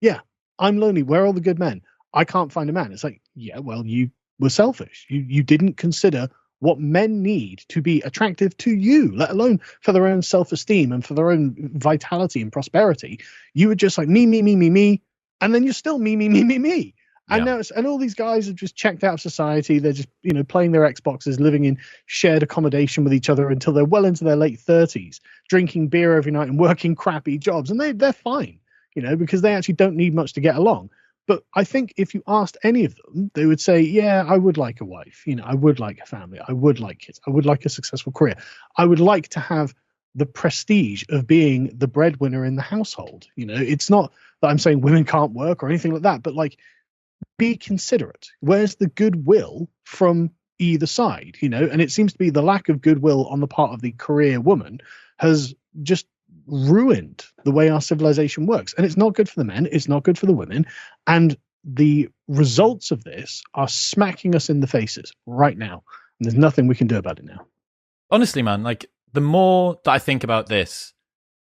Yeah, I'm lonely. Where are all the good men? I can't find a man. It's like, yeah, well, you were selfish. You didn't consider what men need to be attractive to you, let alone for their own self-esteem and for their own vitality and prosperity. You were just like me, and then you're still me. And now and all these guys are just checked out of society. They're just playing their Xboxes, living in shared accommodation with each other until they're well into their late 30s, drinking beer every night and working crappy jobs, and they're fine, because they actually don't need much to get along. But I think if you asked any of them, they would say, yeah, I would like a wife. I would like a family. I would like kids. I would like a successful career. I would like to have the prestige of being the breadwinner in the household. It's not that I'm saying women can't work or anything like that, but like, be considerate. Where's the goodwill from either side? And it seems to be the lack of goodwill on the part of the career woman has just ruined the way our civilization works. And it's not good for the men, it's not good for the women, and the results of this are smacking us in the faces right now, and there's nothing we can do about it now. Honestly, man, like, the more that I think about this,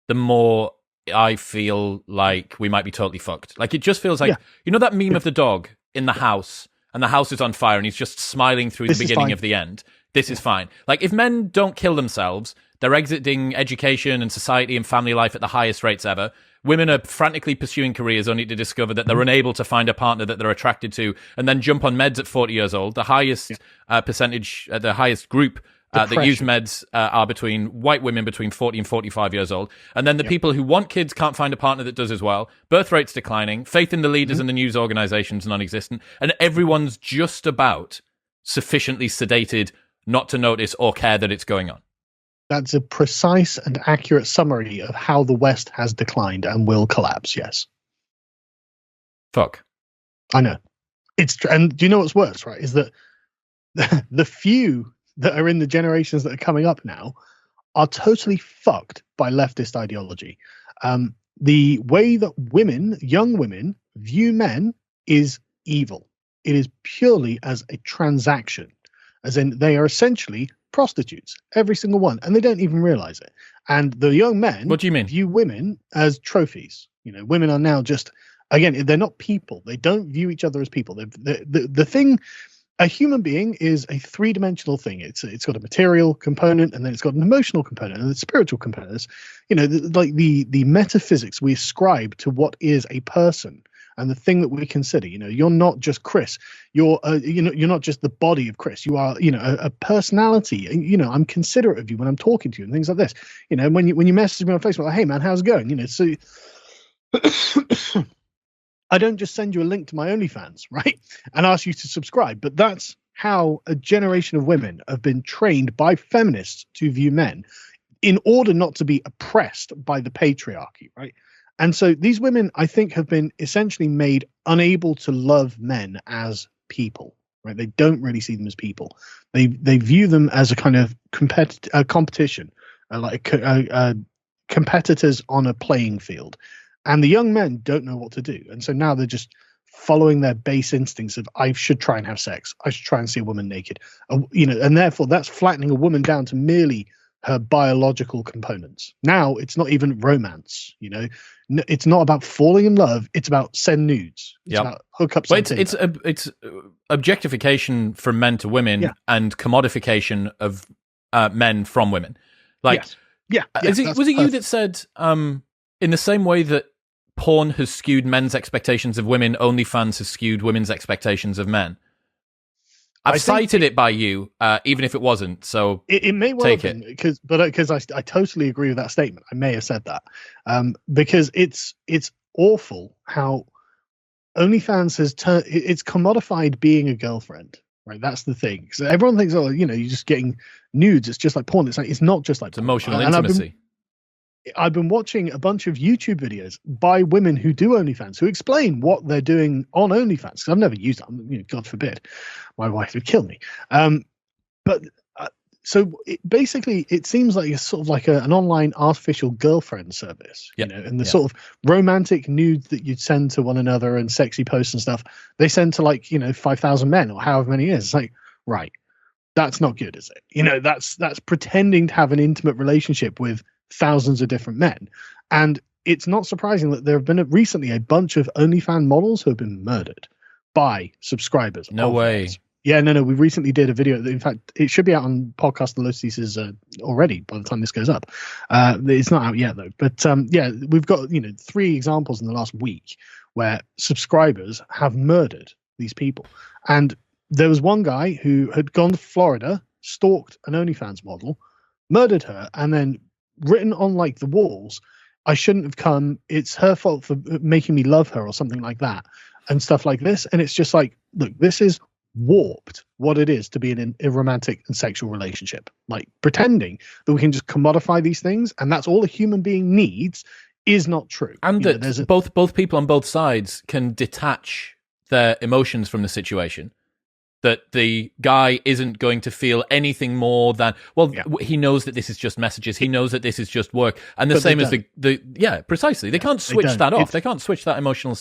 the more I feel like we might be totally fucked. Like, it just feels like, that meme of the dog in the house, and the house is on fire, and he's just smiling through the beginning of the end. This is fine. Like, if men don't kill themselves, they're exiting education and society and family life at the highest rates ever. Women are frantically pursuing careers only to discover that they're unable to find a partner that they're attracted to, and then jump on meds at 40 years old. The highest percentage, the highest group that use meds are between white women between 40 and 45 years old. And then the people who want kids can't find a partner that does as well. Birth rates declining. Faith in the leaders and the news organizations non-existent. And everyone's just about sufficiently sedated not to notice or care that it's going on. That's a precise and accurate summary of how the West has declined and will collapse, yes. Fuck. I know. And do you know what's worse, right? Is that the few that are in the generations that are coming up now are totally fucked by leftist ideology. The way that young women, view men is evil. It is purely as a transaction, as in they are essentially prostitutes, every single one, and they don't even realize it. And the young men, what do you mean, view women as trophies. Women are now just, again, they're not people. They don't view each other as people. The thing, a human being is a three-dimensional thing. It's got a material component, and then it's got an emotional component and a spiritual component. Like the metaphysics we ascribe to what is a person. And the thing that we consider, you're not just Chris. You're not just the body of Chris. You are, a personality. I'm considerate of you when I'm talking to you and things like this. When you message me on Facebook, like, hey man, how's it going? So I don't just send you a link to my OnlyFans, right, and ask you to subscribe. But that's how a generation of women have been trained by feminists to view men, in order not to be oppressed by the patriarchy, right? And so these women, I think, have been essentially made unable to love men as people, right? They don't really see them as people. They view them as a kind of competition, like competitors on a playing field. And the young men don't know what to do. And so now they're just following their base instincts of, I should try and have sex. I should try and see a woman naked. And therefore that's flattening a woman down to merely her biological components. Now it's not even romance, it's not about falling in love. It's about send nudes. It's about hookups. Well, it's objectification from men to women and commodification of men from women. Like, was it you that said, in the same way that porn has skewed men's expectations of women, OnlyFans has skewed women's expectations of men? I've cited it by you, even if it wasn't. So it may well take it because I totally agree with that statement. I may have said that because it's awful how OnlyFans has it's commodified being a girlfriend. Right, that's the thing. So everyone thinks, you're just getting nudes. It's just like porn. It's not just like it's porn. Emotional intimacy. I've been watching a bunch of YouTube videos by women who do OnlyFans who explain what they're doing on OnlyFans. Because I've never used it. God forbid, my wife would kill me. So basically, it seems like it's sort of like an online artificial girlfriend service, and the sort of romantic nudes that you'd send to one another and sexy posts and stuff, they send to 5,000 men or however many it is. It's like, right, that's not good, is it? That's pretending to have an intimate relationship with thousands of different men. And it's not surprising that there have been recently a bunch of OnlyFans models who have been murdered by subscribers. No way. Yeah, no. We recently did a video. In fact, it should be out on podcast The Lotus Eaters already by the time this goes up. It's not out yet though. But we've got 3 examples in the last week where subscribers have murdered these people. And there was one guy who had gone to Florida, stalked an OnlyFans model, murdered her, and then written on the walls, "I shouldn't have come. It's her fault for making me love her," or something like that, and stuff like this. And it's just like, look, this is warped what it is to be in a romantic and sexual relationship. Like pretending that we can just commodify these things and that's all a human being needs is not true. And that both people on both sides can detach their emotions from the situation. That the guy isn't going to feel anything more than, he knows that this is just messages. He knows that this is just work. And the same as precisely. They can't switch that off. They can't switch that emotional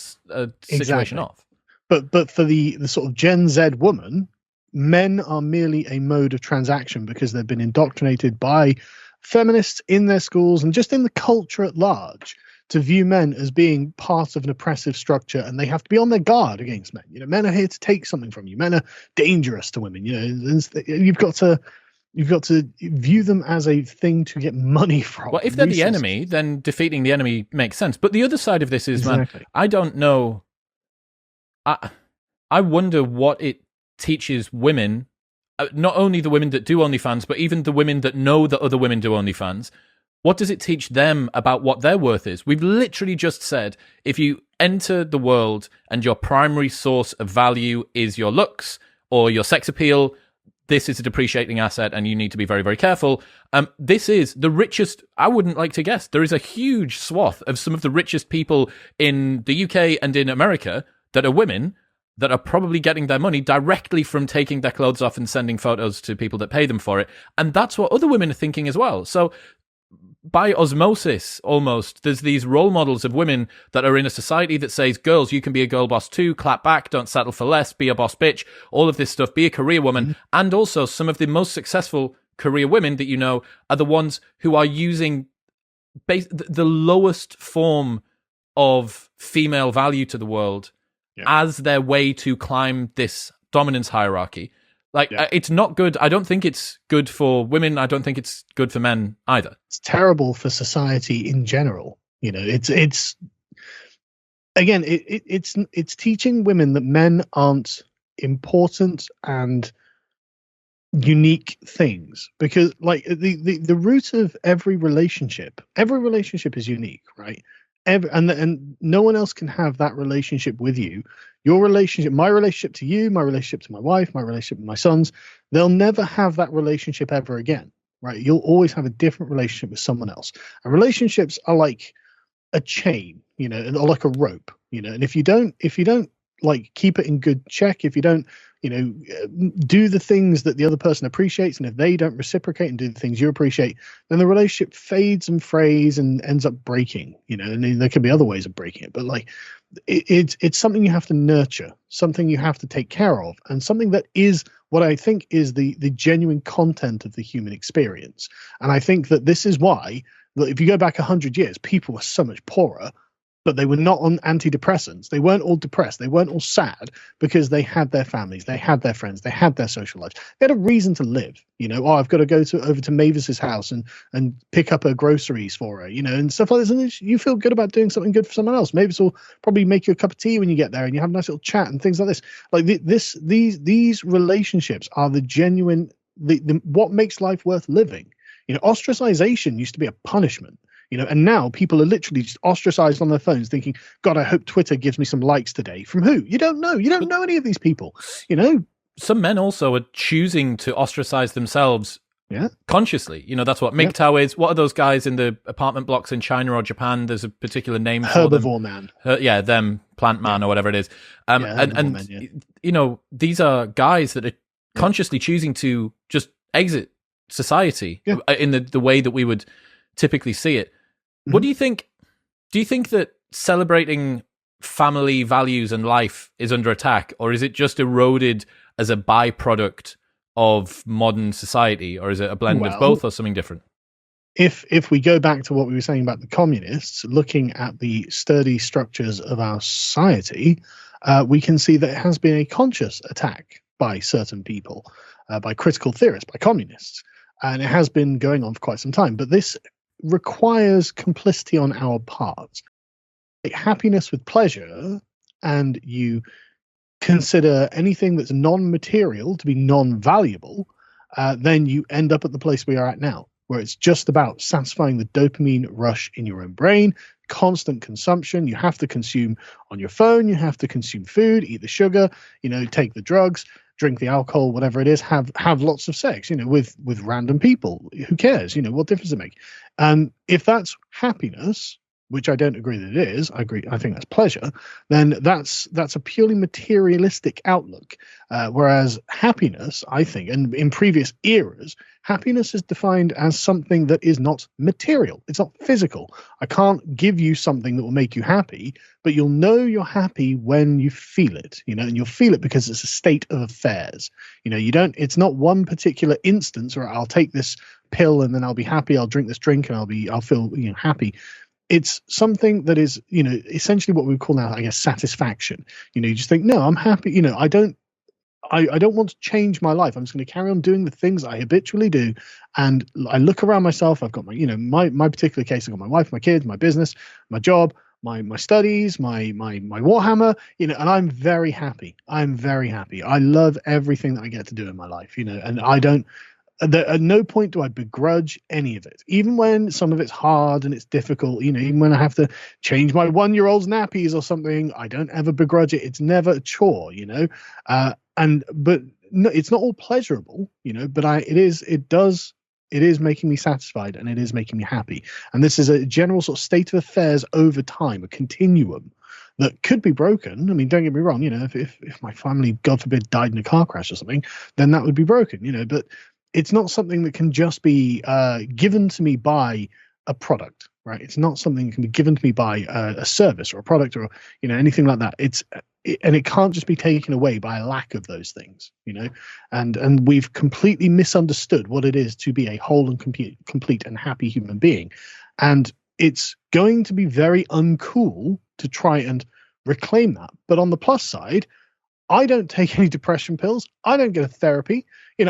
situation off. But for the sort of Gen Z woman, men are merely a mode of transaction because they've been indoctrinated by feminists in their schools and just in the culture at large to view men as being part of an oppressive structure, and they have to be on their guard against men. Men are here to take something from you. Men are dangerous to women. You've got to view them as a thing to get money from. Well, if they're the enemy, then defeating the enemy makes sense. But the other side of this is, man, I don't know. I wonder what it teaches women, not only the women that do OnlyFans, but even the women that know that other women do OnlyFans. What does it teach them about what their worth is? We've literally just said, if you enter the world and your primary source of value is your looks or your sex appeal, this is a depreciating asset and you need to be very, very careful. This is the richest, I wouldn't like to guess, there is a huge swath of some of the richest people in the UK and in America that are women that are probably getting their money directly from taking their clothes off and sending photos to people that pay them for it. And that's what other women are thinking as well. So by osmosis, almost, there's these role models of women that are in a society that says, girls, you can be a girl boss too, clap back, don't settle for less, be a boss bitch, all of this stuff, be a career woman. Mm-hmm. And also some of the most successful career women that are the ones who are using the lowest form of female value to the world as their way to climb this dominance hierarchy. It's not good. I don't think it's good for women. I don't think it's good for men either. It's terrible for society in general. It's again, it's teaching women that men aren't important and unique things, because the root of every relationship is unique, right? And no one else can have that relationship with you. Your relationship, my relationship to you, my relationship to my wife, my relationship with my sons, they'll never have that relationship ever again, right? You'll always have a different relationship with someone else. And relationships are like a chain, or like a rope, and if you don't keep it in good check, if you don't, do the things that the other person appreciates, and if they don't reciprocate and do the things you appreciate, then the relationship fades and frays and ends up breaking, and there could be other ways of breaking it, but it's something you have to nurture, something you have to take care of, and something that is what I think is the genuine content of the human experience. And I think that this is why, if you go back 100 years, people were so much poorer, but they were not on antidepressants. They weren't all depressed. They weren't all sad, because they had their families, they had their friends, they had their social lives. They had a reason to live. I've got to go over to Mavis's house and pick up her groceries for her, and stuff like this. And you feel good about doing something good for someone else. Mavis will probably make you a cup of tea when you get there, and you have a nice little chat and things like this. Like these relationships are the genuine, what makes life worth living. Ostracization used to be a punishment. And now people are literally just ostracized on their phones thinking, God, I hope Twitter gives me some likes today. From who? You don't know. You don't know any of these people, Some men also are choosing to ostracize themselves consciously. That's what MGTOW is. What are those guys in the apartment blocks in China or Japan? There's a particular name for them. Herbivore man. Them, plant man or whatever it is. These are guys that are consciously choosing to just exit society in the way that we would typically see it. What do you think? Do you think that celebrating family values and life is under attack, or is it just eroded as a byproduct of modern society, or is it a blend of both, or something different? If we go back to what we were saying about the communists, looking at the sturdy structures of our society, we can see that it has been a conscious attack by certain people, by critical theorists, by communists, and it has been going on for quite some time. But this requires complicity on our part. Like happiness with pleasure, and you consider anything that's non-material to be non-valuable, then you end up at the place we are at now, where it's just about satisfying the dopamine rush in your own brain, constant consumption. You have to consume on your phone, you have to consume food, eat the sugar, take the drugs, drink the alcohol, whatever it is, have lots of sex, with random people. Who cares? What difference does it make? If that's happiness, which I don't agree that it is, I think that's pleasure, then that's a purely materialistic outlook. Whereas happiness, I think, and in previous eras, happiness is defined as something that is not material. It's not physical. I can't give you something that will make you happy, but you'll know you're happy when you feel it, and you'll feel it because it's a state of affairs. It's not one particular instance where I'll take this pill and then I'll be happy. I'll drink this drink and I'll feel, happy. It's something that is, essentially what we call now, I guess, satisfaction. You just think, no, I'm happy. I don't want to change my life. I'm just going to carry on doing the things I habitually do. And I look around myself. I've got my particular case. I've got my wife, my kids, my business, my job, my studies, my Warhammer, and I'm very happy. I'm very happy. I love everything that I get to do in my life, and I don't. At no point do I begrudge any of it, even when some of it's hard and it's difficult. Even when I have to change my 1-year-old's nappies or something, I don't ever begrudge it. It's never a chore, but no, it's not all pleasurable, but it is making me satisfied, and it is making me happy. And this is a general sort of state of affairs over time, a continuum that could be broken. I mean, don't get me wrong, if my family, God forbid, died in a car crash or something, then that would be broken, but it's not something that can just be given to me by a product, right? It's not something that can be given to me by a service or a product or anything like that. And it can't just be taken away by a lack of those things, And we've completely misunderstood what it is to be a whole and complete and happy human being, and it's going to be very uncool to try and reclaim that. But on the plus side, I don't take any depression pills. I don't get a therapy.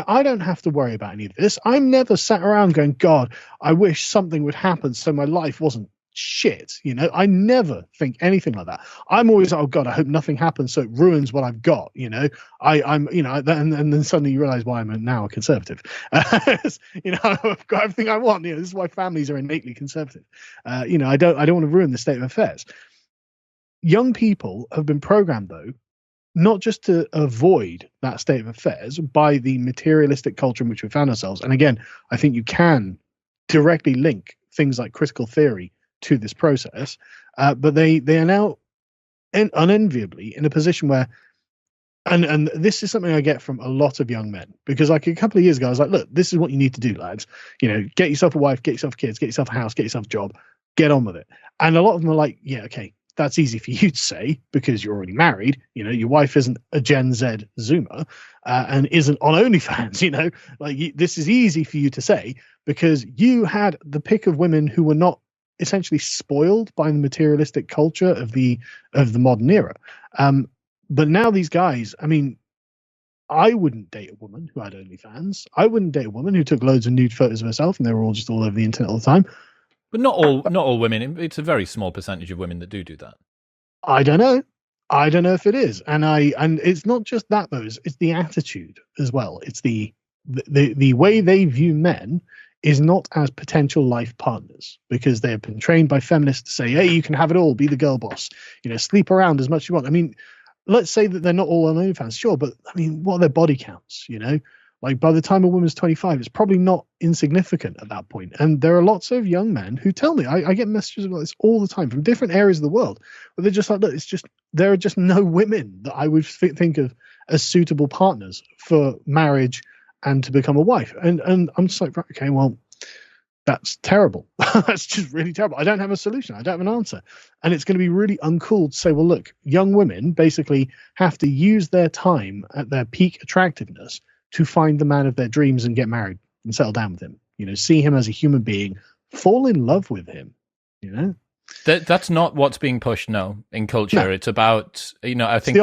I don't have to worry about any of this. I'm never sat around going, God, I wish something would happen so my life wasn't shit. I never think anything like that. I'm always, oh God, I hope nothing happens so it ruins what I've got. I'm and then suddenly you realize why I'm now a conservative. I've got everything I want. This is why families are innately conservative. I don't want to ruin the state of affairs. Young people have been programmed, though, not just to avoid that state of affairs by the materialistic culture in which we found ourselves. And again, I think you can directly link things like critical theory to this process, but they are now unenviably in a position where, and this is something I get from a lot of young men, because like a couple of years ago, I was like, look, this is what you need to do, lads. Get yourself a wife, get yourself kids, get yourself a house, get yourself a job, get on with it. And a lot of them are like, yeah, okay, that's easy for you to say because you're already married. You know, your wife isn't a Gen Z Zoomer and isn't on OnlyFans. You know, like this is easy for you to say because you had the pick of women who were not essentially spoiled by the materialistic culture of the modern era. But now these guys, I mean, I wouldn't date a woman who had OnlyFans. I wouldn't date a woman who took loads of nude photos of herself and they were all just all over the internet all the time. But not all women. It's a very small percentage of women that do that. I don't know. I don't know if it is. And it's not just that though. It's the attitude as well. It's the way they view men is not as potential life partners because they have been trained by feminists to say, hey, you can have it all, be the girl boss, you know, sleep around as much as you want. I mean, let's say that they're not all on OnlyFans, sure, but I mean, what are their body counts, you know? Like by the time a woman's 25, it's probably not insignificant at that point. And there are lots of young men who tell me, I get messages about this all the time from different areas of the world, where they're just like, look, there are just no women that I would think of as suitable partners for marriage and to become a wife. And I'm just like, right, okay, well, that's terrible. That's just really terrible. I don't have a solution. I don't have an answer. And it's going to be really uncool to say, well, look, young women basically have to use their time at their peak attractiveness to find the man of their dreams and get married and settle down with him. You know, see him as a human being, fall in love with him, you know? That's not what's being pushed, no, in culture. No. It's about, you know, I think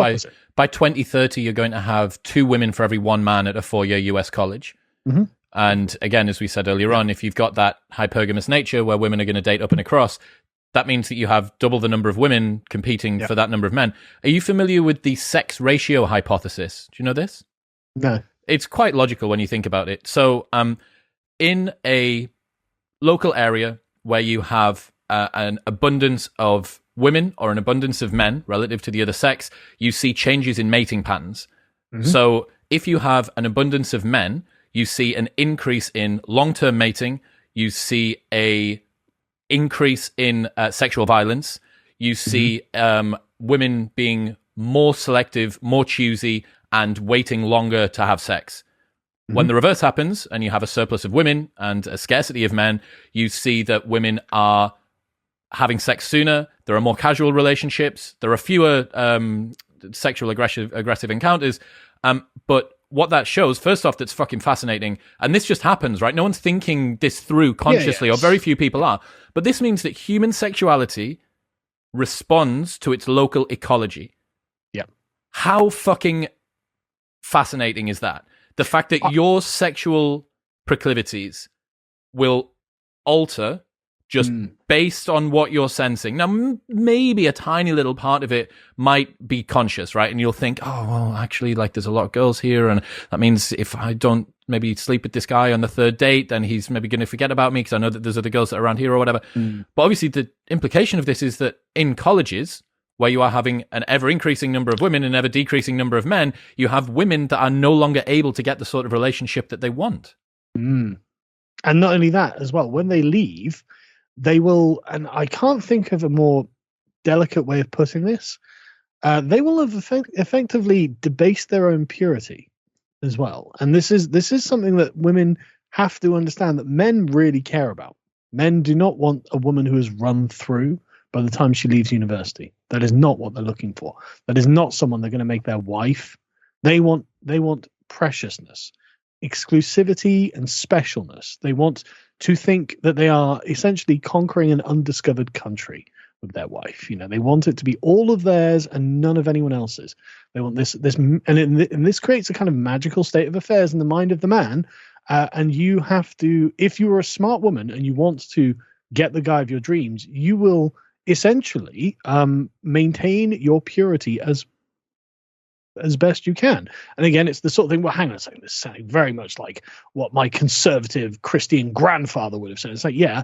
by 2030, you're going to have 2 women for every 1 man at a 4-year US college. Mm-hmm. And again, as we said earlier on, if you've got that hypergamous nature where women are going to date up and across, that means that you have double the number of women competing for that number of men. Are you familiar with the sex ratio hypothesis? Do you know this? No. It's quite logical when you think about it. So in a local area where you have an abundance of women or an abundance of men relative to the other sex, you see changes in mating patterns. Mm-hmm. So if you have an abundance of men, you see an increase in long-term mating, you see a increase in sexual violence, you see women being more selective, more choosy, and waiting longer to have sex. Mm-hmm. When the reverse happens and you have a surplus of women and a scarcity of men, you see that women are having sex sooner, there are more casual relationships, there are fewer sexual aggressive encounters, but what that shows, first off, that's fucking fascinating, and this just happens, right? No one's thinking this through consciously, or very few people are, but this means that human sexuality responds to its local ecology. Yeah. How fucking fascinating is that? The fact that your sexual proclivities will alter just based on what you're sensing. Now, maybe a tiny little part of it might be conscious, right? And you'll think, oh, well, actually, like, there's a lot of girls here, and that means if I don't maybe sleep with this guy on the 3rd date, then he's maybe going to forget about me because I know that there's other girls that are around here or whatever. But obviously, the implication of this is that in colleges, where you are having an ever-increasing number of women and an ever-decreasing number of men, you have women that are no longer able to get the sort of relationship that they want. And not only that, as well, when they leave, they will, and I can't think of a more delicate way of putting this, they will have effectively debased their own purity as well. And this is something that women have to understand that men really care about. Men do not want a woman who has run through by the time she leaves university. That is not what they're looking for. That is not someone they're going to make their wife. They want preciousness, exclusivity, and specialness. They want to think that they are essentially conquering an undiscovered country with their wife. You know, they want it to be all of theirs and none of anyone else's. They want this, and this creates a kind of magical state of affairs in the mind of the man. And you have to, if you are a smart woman and you want to get the guy of your dreams, you will essentially maintain your purity as best you can. And again, it's the sort of thing, well, hang on a second, this is sounding very much like what my conservative Christian grandfather would have said. It's like, yeah,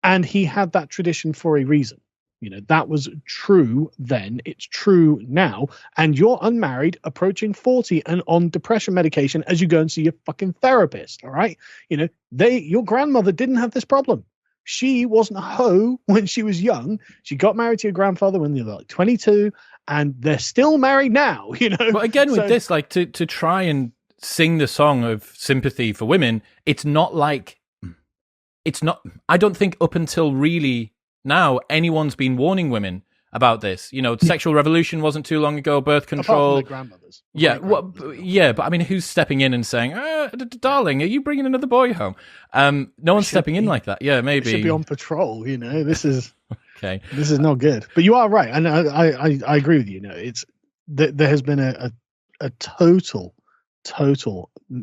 and he had that tradition for a reason. You know, that was true then, it's true now, and you're unmarried, approaching 40 and on depression medication as you go and see your fucking therapist, all right? You know, your grandmother didn't have this problem. She wasn't a hoe when she was young. She got married to your grandfather when they were like 22, and they're still married now, you know? But again, with this, like, to try and sing the song of sympathy for women, it's not, I don't think up until really now, anyone's been warning women about this. You know, sexual revolution wasn't too long ago, birth control. Apart from their grandmothers. Yeah, but I mean, who's stepping in and saying, darling, are you bringing another boy home? No one's stepping in like that. Yeah, maybe. Should be on patrol, you know, this is... Okay. This is not good. But you are right. And I agree with you. You know, there has been a total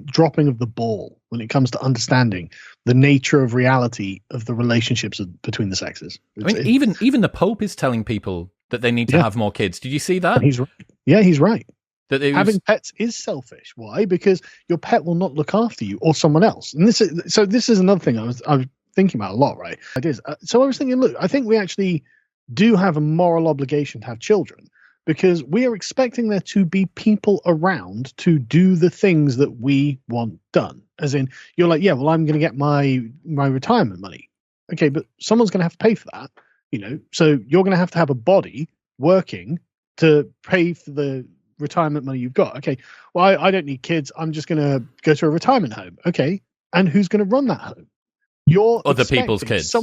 dropping of the ball when it comes to understanding the nature of reality of the relationships between the sexes. Even the Pope is telling people that they need to have more kids. Did you see that? And he's right. Having pets is selfish. Why? Because your pet will not look after you or someone else. And this is another thing I was thinking about a lot, right? It is. So I was thinking, look, I think we actually do have a moral obligation to have children, because we are expecting there to be people around to do the things that we want done. As in, you're like, yeah, well, I'm going to get my retirement money. Okay, but someone's going to have to pay for that, you know? So you're going to have a body working to pay for the retirement money you've got. Okay, well, I don't need kids. I'm just going to go to a retirement home. Okay, and who's going to run that home? You're other people's kids.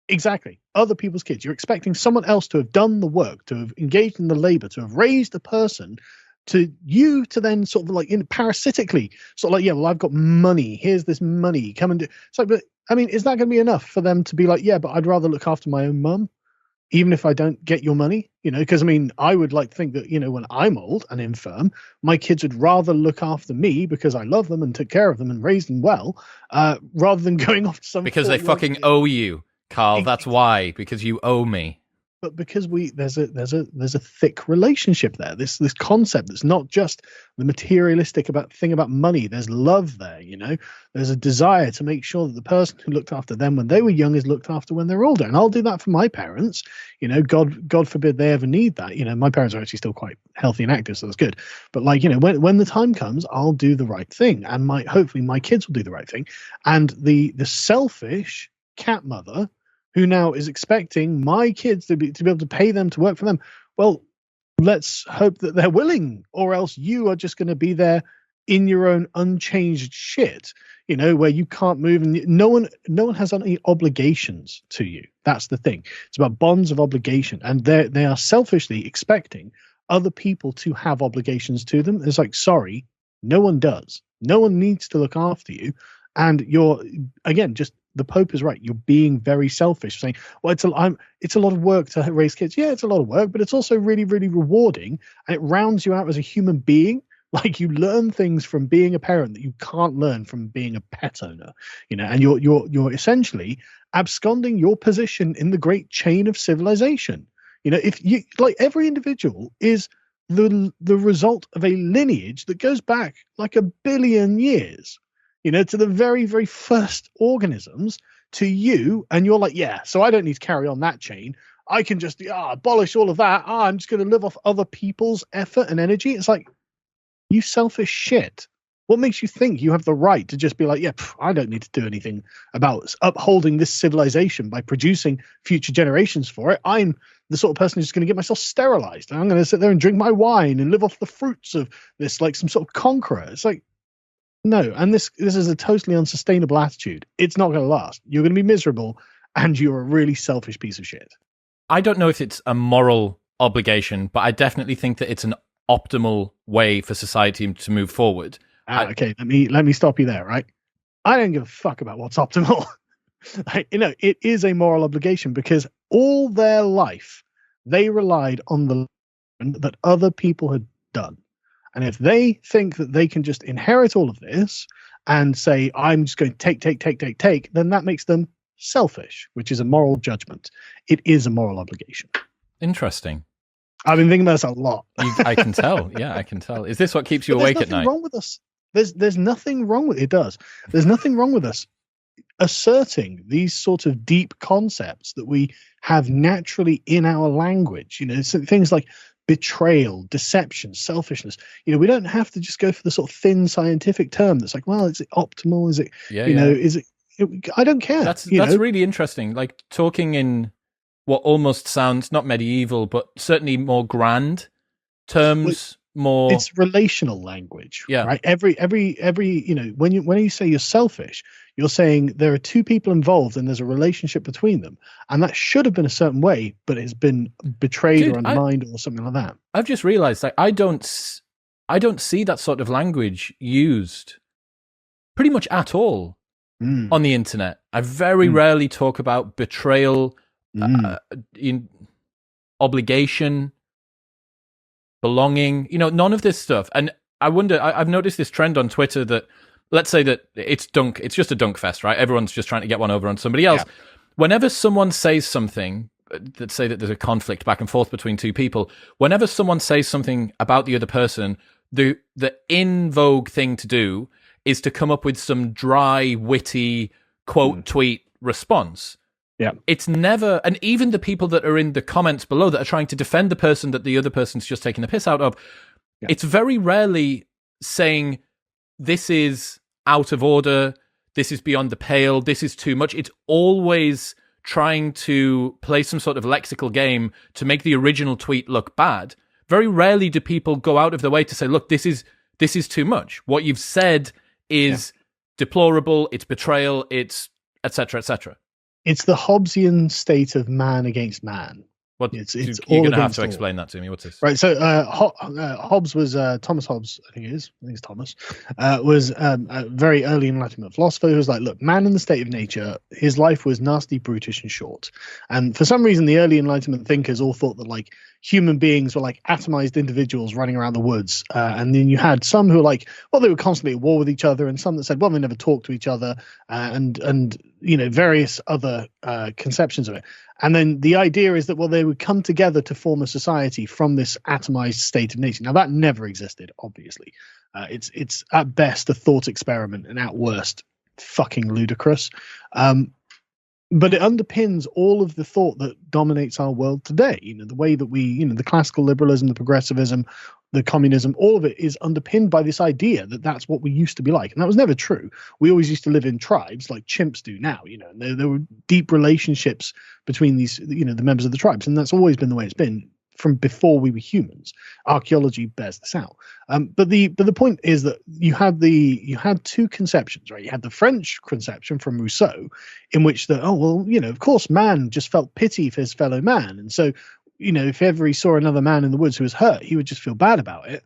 Exactly. Other people's kids. You're expecting someone else to have done the work, to have engaged in the labor, to have raised a person, to then sort of like parasitically sort of like, yeah, well, I've got money. Here's this money. Come and do. It's like, but I mean, is that going to be enough for them to be like, yeah, but I'd rather look after my own mum, even if I don't get your money, you know? Because I mean, I would like to think that, you know, when I'm old and infirm, my kids would rather look after me because I love them and took care of them and raised them well, rather than going off to some... Because they fucking owe you, Carl. That's why, because you owe me. But because there's a thick relationship there. This concept that's not just the materialistic thing about money. There's love there, you know. There's a desire to make sure that the person who looked after them when they were young is looked after when they're older. And I'll do that for my parents. You know, God forbid they ever need that. You know, my parents are actually still quite healthy and active, so that's good. But like, you know, when the time comes, I'll do the right thing, and hopefully my kids will do the right thing. And the selfish cat mother who now is expecting my kids to be able to pay them to work for them. Well, let's hope that they're willing, or else you are just going to be there in your own unchanged shit, you know, where you can't move, and no one has any obligations to you. That's the thing. It's about bonds of obligation, and they are selfishly expecting other people to have obligations to them. It's like, sorry, no one does. No one needs to look after you, and you're, again, just... The Pope is right. You're being very selfish, saying, well, it's a lot of work to raise kids. Yeah, it's a lot of work, but it's also really, really rewarding, and it rounds you out as a human being. Like, you learn things from being a parent that you can't learn from being a pet owner, you know, and you're essentially absconding your position in the great chain of civilization. You know, if you, like, every individual is the result of a lineage that goes back like 1 billion years. You know, to the very, very first organisms, to you, and you're like, yeah, so I don't need to carry on that chain. I can just abolish all of that. I'm just going to live off other people's effort and energy. It's like, you selfish shit. What makes you think you have the right to just be like, yeah, I don't need to do anything about upholding this civilization by producing future generations for it. I'm the sort of person who's just going to get myself sterilized, and I'm going to sit there and drink my wine and live off the fruits of this, like some sort of conqueror. It's like, no, and this is a totally unsustainable attitude. It's not going to last. You're going to be miserable, and you're a really selfish piece of shit. I don't know if it's a moral obligation, but I definitely think that it's an optimal way for society to move forward. Okay, let me stop you there, right? I don't give a fuck about what's optimal. You know, it is a moral obligation, because all their life they relied on the that other people had done. And if they think that they can just inherit all of this and say, I'm just going to take, then that makes them selfish, which is a moral judgment. It is a moral obligation. Interesting. I've been thinking about this a lot. I can tell. Yeah, I can tell. Is this what keeps you awake at night? There's nothing wrong with us. There's nothing wrong with it. Does. There's nothing wrong with us asserting these sort of deep concepts that we have naturally in our language. You know, so things like betrayal, deception, selfishness. You know, we don't have to just go for the sort of thin scientific term that's like, well, is it optimal? Is it, know, is it, I don't care. That's really interesting. Like, talking in what almost sounds not medieval, but certainly more grand terms, more... It's relational language, right? Every, you know, when you say you're selfish You're saying there are two people involved and there's a relationship between them, and that should have been a certain way, but it's been betrayed or undermined or something like that. I've just realized that I don't see that sort of language used pretty much at all on the internet. I very rarely talk about betrayal, obligation, belonging, none of this stuff. And I wonder, I've noticed this trend on Twitter that, let's say that it's just a dunk fest, right? Everyone's just trying to get one over on somebody else. Yeah. Whenever someone says something, let's say that there's a conflict back and forth between two people, whenever someone says something about the other person, the in vogue thing to do is to come up with some dry, witty quote tweet response. Yeah. It's never, and even the people that are in the comments below that are trying to defend the person that the other person's just taking the piss out of, it's very rarely saying, this is out of order, this is beyond the pale, this is too much. It's always trying to play some sort of lexical game to make the original tweet look bad. Very rarely do people go out of their way to say, look, this is too much. What you've said is deplorable, it's betrayal, it's et cetera, et cetera. It's the Hobbesian state of man against man. It's you're going to have to explain that to me. What's this? Right. So Hobbes was Thomas Hobbes. I think it's Thomas. Was a very early Enlightenment philosopher who was like, look, man in the state of nature, his life was nasty, brutish, and short. And for some reason, the early Enlightenment thinkers all thought that like human beings were like atomized individuals running around the woods. And then you had some who were like, well, they were constantly at war with each other, and some that said, well, they never talked to each other, and various other conceptions of it. And then the idea is that, well, they would come together to form a society from this atomized state of nature. Now, that never existed, obviously. It's at best a thought experiment and at worst fucking ludicrous. But it underpins all of the thought that dominates our world today. The way that we, the classical liberalism, the progressivism, the communism, all of it is underpinned by this idea that that's what we used to be like. And that was never true. We always used to live in tribes like chimps do now, and there were deep relationships between these, the members of the tribes. And that's always been the way it's been from before we were humans. Archaeology bears this out. But the point is that you had two conceptions, right? You had the French conception from Rousseau, in which of course man just felt pity for his fellow man. And so, if ever he saw another man in the woods who was hurt, he would just feel bad about it.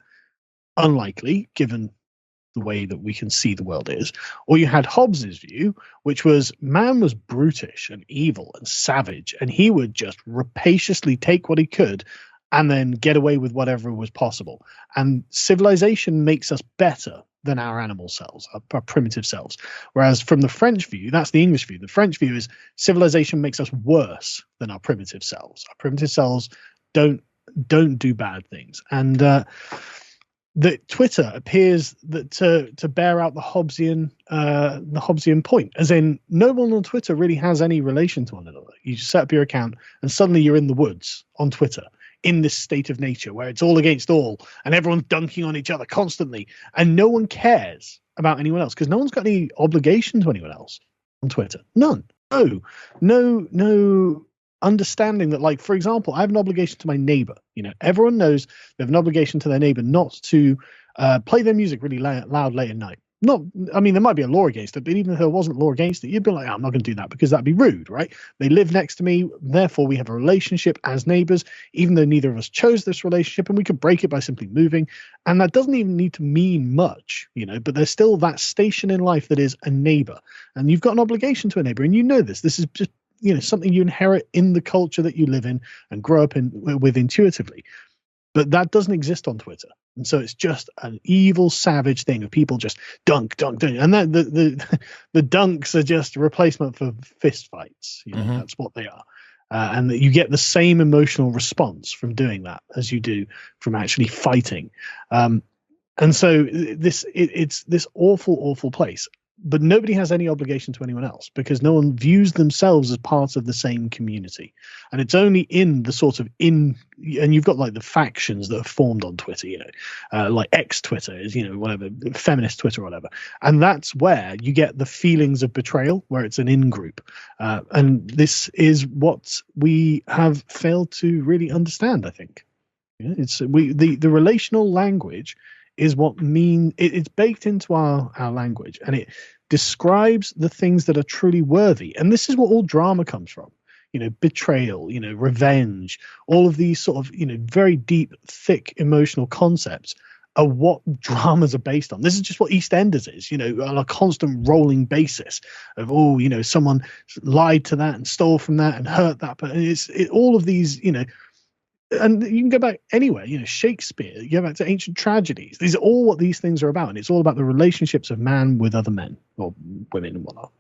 Unlikely, given the way that we can see the world is. Or you had Hobbes's view, which was man was brutish and evil and savage, and he would just rapaciously take what he could and then get away with whatever was possible. And civilization makes us better than our animal selves, our primitive selves. Whereas from the French view, that's the English view. The French view is civilization makes us worse than our primitive selves. Our primitive selves don't do bad things. And that Twitter appears that to bear out the Hobbesian point, as in no one on Twitter really has any relation to one another. You just set up your account and suddenly you're in the woods on Twitter, in this state of nature where it's all against all and everyone's dunking on each other constantly and no one cares about anyone else because no one's got any obligation to anyone else on Twitter. None. No understanding that, like, for example, I have an obligation to my neighbor. Everyone knows they have an obligation to their neighbor not to play their music really loud late at night. There might be a law against it, but even if there wasn't law against it, you'd be like, I'm not going to do that because that'd be rude, right? They live next to me, therefore we have a relationship as neighbors, even though neither of us chose this relationship, and we could break it by simply moving. And that doesn't even need to mean much, but there's still that station in life that is a neighbor, and you've got an obligation to a neighbor, and this is just something you inherit in the culture that you live in and grow up with intuitively. But that doesn't exist on Twitter. And so it's just an evil, savage thing of people just dunk. And that the dunks are just a replacement for fist fights. That's what they are. And that you get the same emotional response from doing that as you do from actually fighting. And so it's this awful, awful place. But nobody has any obligation to anyone else because no one views themselves as part of the same community. And it's only in the sort of and you've got like the factions that are formed on Twitter, like X Twitter is, whatever, feminist Twitter or whatever. And that's where you get the feelings of betrayal, where it's an in-group. And this is what we have failed to really understand, I think. The relational language is what it's baked into our language, and it describes the things that are truly worthy. And this is what all drama comes from. Betrayal, revenge, all of these sort of, very deep, thick emotional concepts are what dramas are based on. This is just what EastEnders is, on a constant rolling basis of, someone lied to that and stole from that and hurt that. But it's all of these, and you can go back anywhere, Shakespeare, you go back to ancient tragedies. These are all what these things are about. And it's all about the relationships of man with other men or women and whatnot.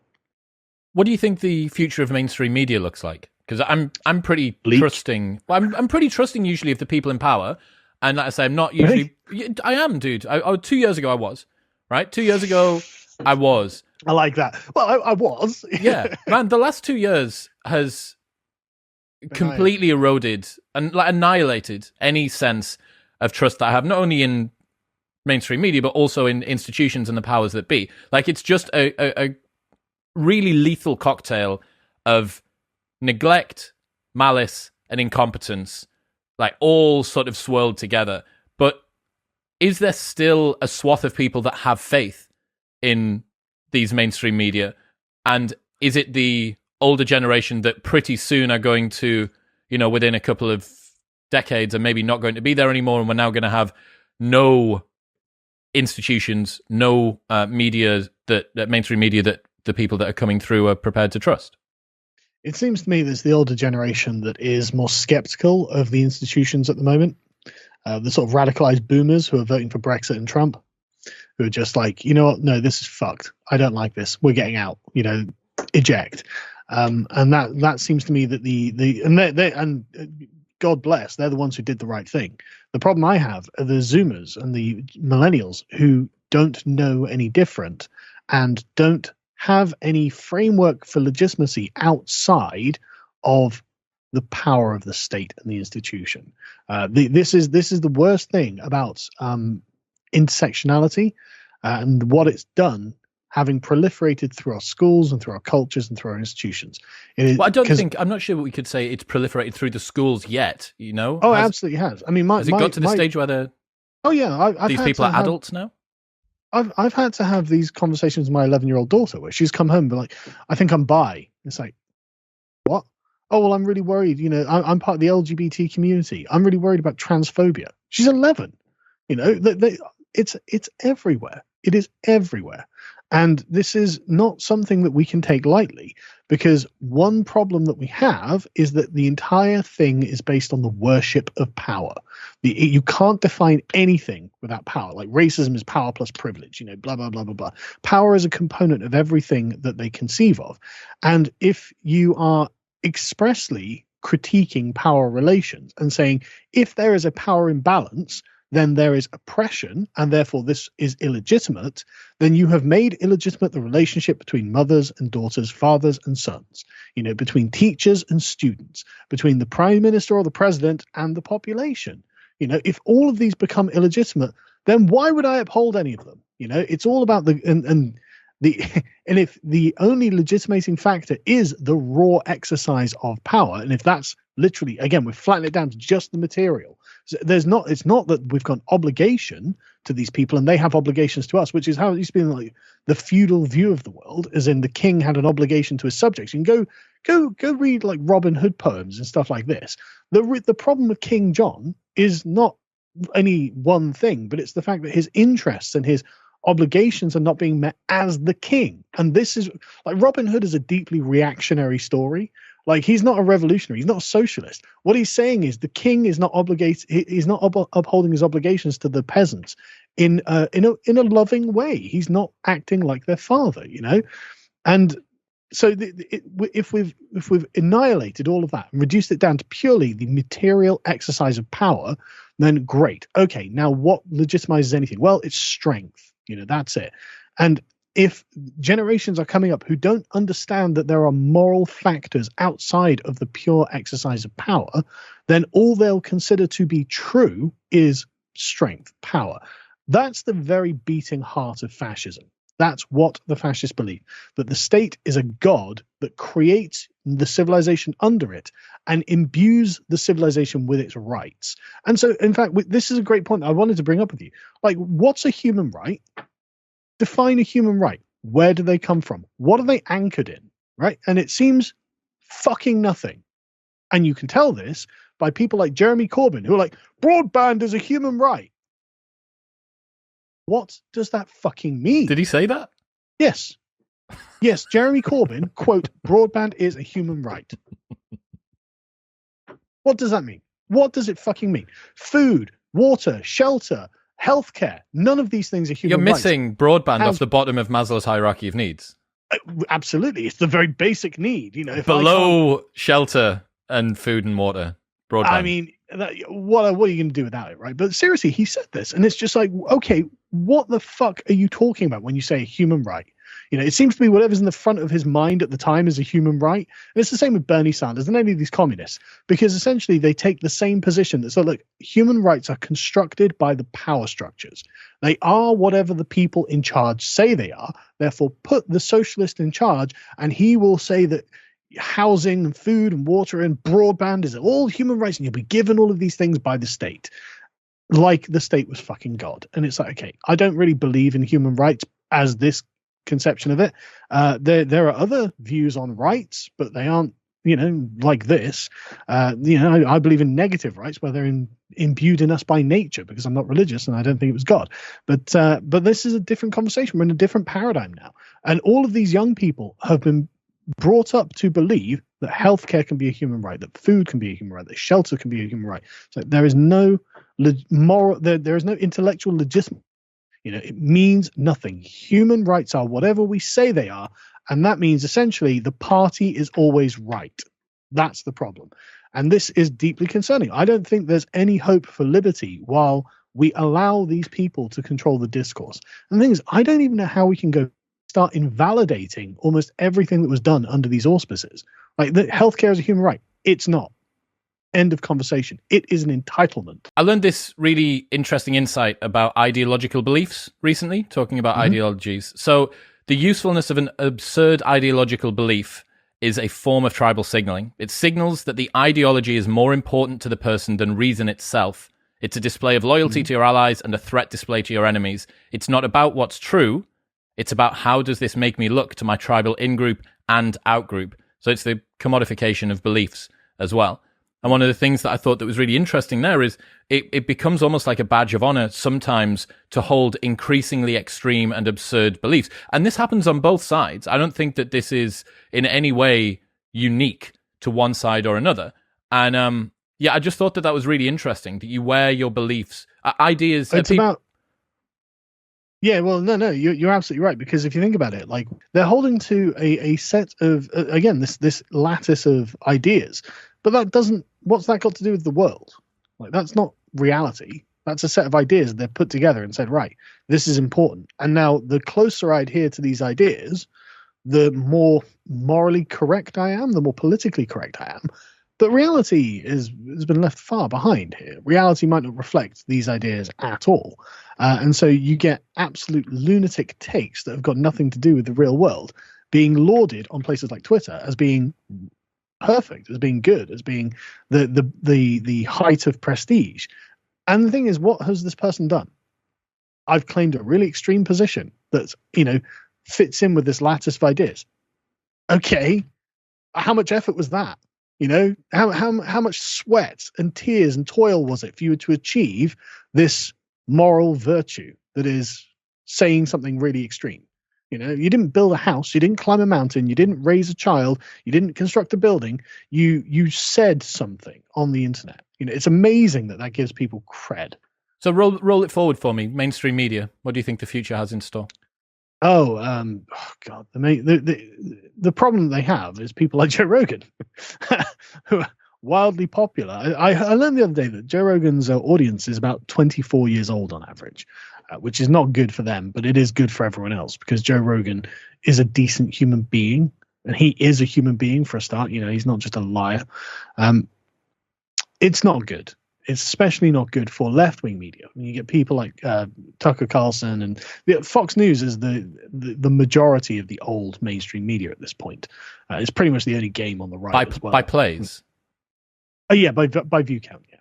What do you think the future of mainstream media looks like? Because I'm pretty trusting. Well, I'm pretty trusting usually of the people in power. And like I say, I'm not usually. Really? I am, dude. 2 years ago, I was. Right? 2 years ago, I was. I like that. Well, I was. Yeah, man. The last 2 years has completely eroded and annihilated any sense of trust that I have, not only in mainstream media but also in institutions and the powers that be. Like, it's just a really lethal cocktail of neglect, malice, and incompetence, like all sort of swirled together. But is there still a swath of people that have faith in these mainstream media? And is it the older generation that pretty soon are going to, within a couple of decades, are maybe not going to be there anymore, and we're now going to have no institutions, no media that mainstream media that the people that are coming through are prepared to trust? It seems to me there's the older generation that is more skeptical of the institutions at the moment. The sort of radicalized boomers who are voting for Brexit and Trump, who are just like, you know what? No, this is fucked. I don't like this. We're getting out. Eject. And that seems to me that and God bless, they're the ones who did the right thing. The problem I have are the Zoomers and the millennials who don't know any different and don't have any framework for legitimacy outside of the power of the state and the institution. This is the worst thing about intersectionality and what it's done, having proliferated through our schools and through our cultures and through our institutions. I'm not sure what we could say it's proliferated through the schools yet, Oh, absolutely has. I mean, has it got to the stage where these people are adults now? I've had to have these conversations with my 11-year-old daughter where she's come home and be like, I think I'm bi. It's like, what? Oh, well, I'm really worried. I'm part of the LGBT community. I'm really worried about transphobia. She's 11. It's everywhere. It is everywhere. And this is not something that we can take lightly, because one problem that we have is that the entire thing is based on the worship of power. You can't define anything without power. Like racism is power plus privilege, blah, blah, blah, blah, blah. Power is a component of everything that they conceive of. And if you are expressly critiquing power relations and saying, if there is a power imbalance, then there is oppression, and therefore this is illegitimate, then you have made illegitimate the relationship between mothers and daughters, fathers and sons, between teachers and students, between the prime minister or the president and the population. If all of these become illegitimate, then why would I uphold any of them? It's all about and if the only legitimating factor is the raw exercise of power, and if that's literally, again, we're flattening it down to just the material. So it's not that we've got obligation to these people and they have obligations to us, which is how it used to be in like the feudal view of the world, as in the king had an obligation to his subjects. You can go read like Robin Hood poems and stuff like this. The problem with King John is not any one thing, but it's the fact that his interests and his obligations are not being met as the king. And this is like Robin Hood is a deeply reactionary story. Like, he's not a revolutionary. He's not a socialist. What he's saying is the king is not obligated. He's not upholding his obligations to the peasants in a loving way. He's not acting like their father, And so if we've annihilated all of that and reduced it down to purely the material exercise of power, then great. Okay, now what legitimizes anything? Well, it's strength. That's it. And if generations are coming up who don't understand that there are moral factors outside of the pure exercise of power, then all they'll consider to be true is strength, power. That's the very beating heart of fascism. That's what the fascists believe, that the state is a god that creates the civilization under it and imbues the civilization with its rights. And so, in fact, this is a great point I wanted to bring up with you. Like, what's a human right? Define a human right. Where do they come from? What are they anchored in, right? And it seems fucking nothing. And you can tell this by people like Jeremy Corbyn, who are like, broadband is a human right. What does that fucking mean? Did he say that? Yes. Yes, Jeremy Corbyn, quote, broadband is a human right. What does that mean? What does it fucking mean? Food, water, shelter, healthcare. None of these things are human rights. You're missing broadband off the bottom of Maslow's hierarchy of needs. Absolutely. It's the very basic need. You know, if below shelter and food and water. Broadband. I mean, what are you going to do without it, right? But seriously, he said this, and it's just like, okay, what the fuck are you talking about when you say human right? You know, it seems to be whatever's in the front of his mind at the time is a human right. And it's the same with Bernie Sanders and any of these communists, because essentially they take the same position that, so look, human rights are constructed by the power structures. They are whatever the people in charge say they are. Therefore, put the socialist in charge, and he will say that housing and food and water and broadband is all human rights, and you'll be given all of these things by the state, like the state was fucking God. And it's like, okay, I don't really believe in human rights as this conception of it. There are other views on rights, but they aren't, you know, like this. You know, I believe in negative rights where they're imbued in us by nature, because I'm not religious and I don't think it was God. But this is a different conversation. We're in a different paradigm now, and all of these young people have been brought up to believe that healthcare can be a human right, that food can be a human right, that shelter can be a human right. So there is no moral, there is no intellectual legitimacy. You know, it means nothing. Human rights are whatever we say they are, and that means essentially the party is always right. That's the problem. And this is deeply concerning. I don't think there's any hope for liberty while we allow these people to control the discourse. And the thing is, I don't even know how we can go start invalidating almost everything that was done under these auspices. Like, that healthcare is a human right. It's not. End of conversation. It is an entitlement. I learned this really interesting insight about ideological beliefs recently, talking about ideologies. So the usefulness of an absurd ideological belief is a form of tribal signaling. It signals that the ideology is more important to the person than reason itself. It's a display of loyalty to your allies and a threat display to your enemies. It's not about what's true. It's about how does this make me look to my tribal in-group and out-group. So it's the commodification of beliefs as well. And one of the things that I thought that was really interesting there is it becomes almost like a badge of honor sometimes to hold increasingly extreme and absurd beliefs. And this happens on both sides. I don't think that this is in any way unique to one side or another. And I just thought that was really interesting, that you wear your beliefs, ideas. It's about... Yeah, well, no, you're absolutely right, because if you think about it, like, they're holding to a set of, again, this lattice of ideas, but that doesn't, what's that got to do with the world? Like, that's not reality. That's a set of ideas they've put together and said, right, this is important. And now the closer I adhere to these ideas, the more morally correct I am, the more politically correct I am. But reality has been left far behind here. Reality might not reflect these ideas at all. And so you get absolute lunatic takes that have got nothing to do with the real world being lauded on places like Twitter as being perfect, as being good, as being the height of prestige. And the thing is, what has this person done? I've claimed a really extreme position that, you know, fits in with this lattice of ideas. Okay, how much effort was that? You know, how much sweat and tears and toil was it for you to achieve this moral virtue that is saying something really extreme? You know, you didn't build a house, you didn't climb a mountain, you didn't raise a child, you didn't construct a building. You said something on the internet. You know, it's amazing that gives people cred. So roll it forward for me. Mainstream media. What do you think the future has in store? Oh God! The problem they have is people like Joe Rogan, who are wildly popular. I learned the other day that Joe Rogan's audience is about 24 years old on average, which is not good for them, but it is good for everyone else, because Joe Rogan is a decent human being, and he is a human being for a start. You know, he's not just a liar. It's not good. It's especially not good for left-wing media. I mean, you get people like Tucker Carlson, and Fox News is the majority of the old mainstream media at this point. It's pretty much the only game on the right as well. By plays? Yeah, by view count, yeah.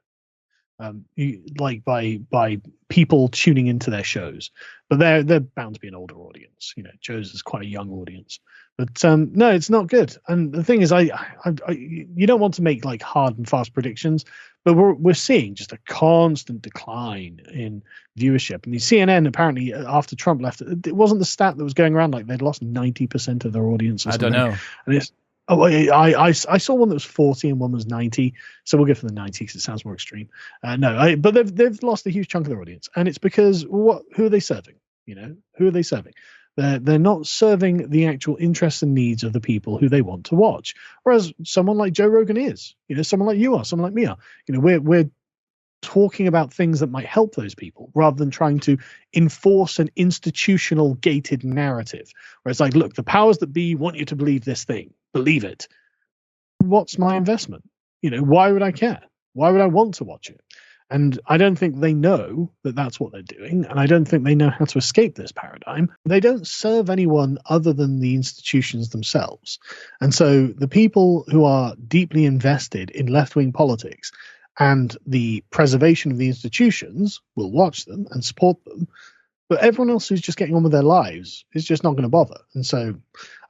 By people tuning into their shows, but they're bound to be an older audience. Joe's is quite a young audience, but no, it's not good. And the thing is, you don't want to make like hard and fast predictions, but we're seeing just a constant decline in viewership. I mean, CNN apparently after Trump left, it wasn't the stat that was going around like they'd lost 90% of their audience. I don't know. And it's. Oh, I saw one that was 40 and one was 90, so we'll go for the 90 because it sounds more extreme. But they've lost a huge chunk of their audience, and it's because who are they serving? Who are they serving? They're not serving the actual interests and needs of the people who they want to watch. Whereas someone like Joe Rogan is, someone like you are, someone like me are. We're talking about things that might help those people rather than trying to enforce an institutional gated narrative where it's like, look, the powers that be want you to believe this thing. Believe it. What's my investment? Why would I care? Why would I want to watch it? And I don't think they know that that's what they're doing. And I don't think they know how to escape this paradigm. They don't serve anyone other than the institutions themselves. And so the people who are deeply invested in left-wing politics and the preservation of the institutions will watch them and support them. But everyone else who's just getting on with their lives is just not going to bother. And so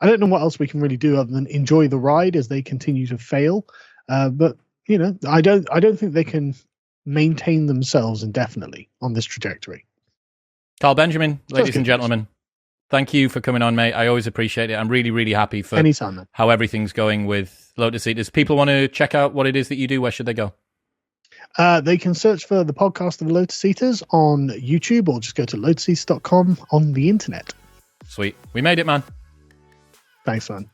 I don't know what else we can really do other than enjoy the ride as they continue to fail. But, I don't think they can maintain themselves indefinitely on this trajectory. Carl Benjamin, ladies and gentlemen, thank you for coming on, mate. I always appreciate it. I'm really, really happy for anytime, man. How everything's going with Lotus Eaters. People want to check out what it is that you do. Where should they go? They can search for the podcast of the Lotus Eaters on YouTube or just go to lotuseaters.com on the internet. Sweet. We made it, man. Thanks, man.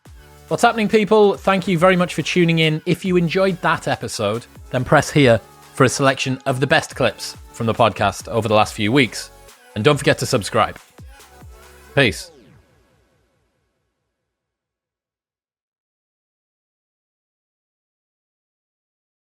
What's happening, people? Thank you very much for tuning in. If you enjoyed that episode, then press here for a selection of the best clips from the podcast over the last few weeks. And don't forget to subscribe. Peace.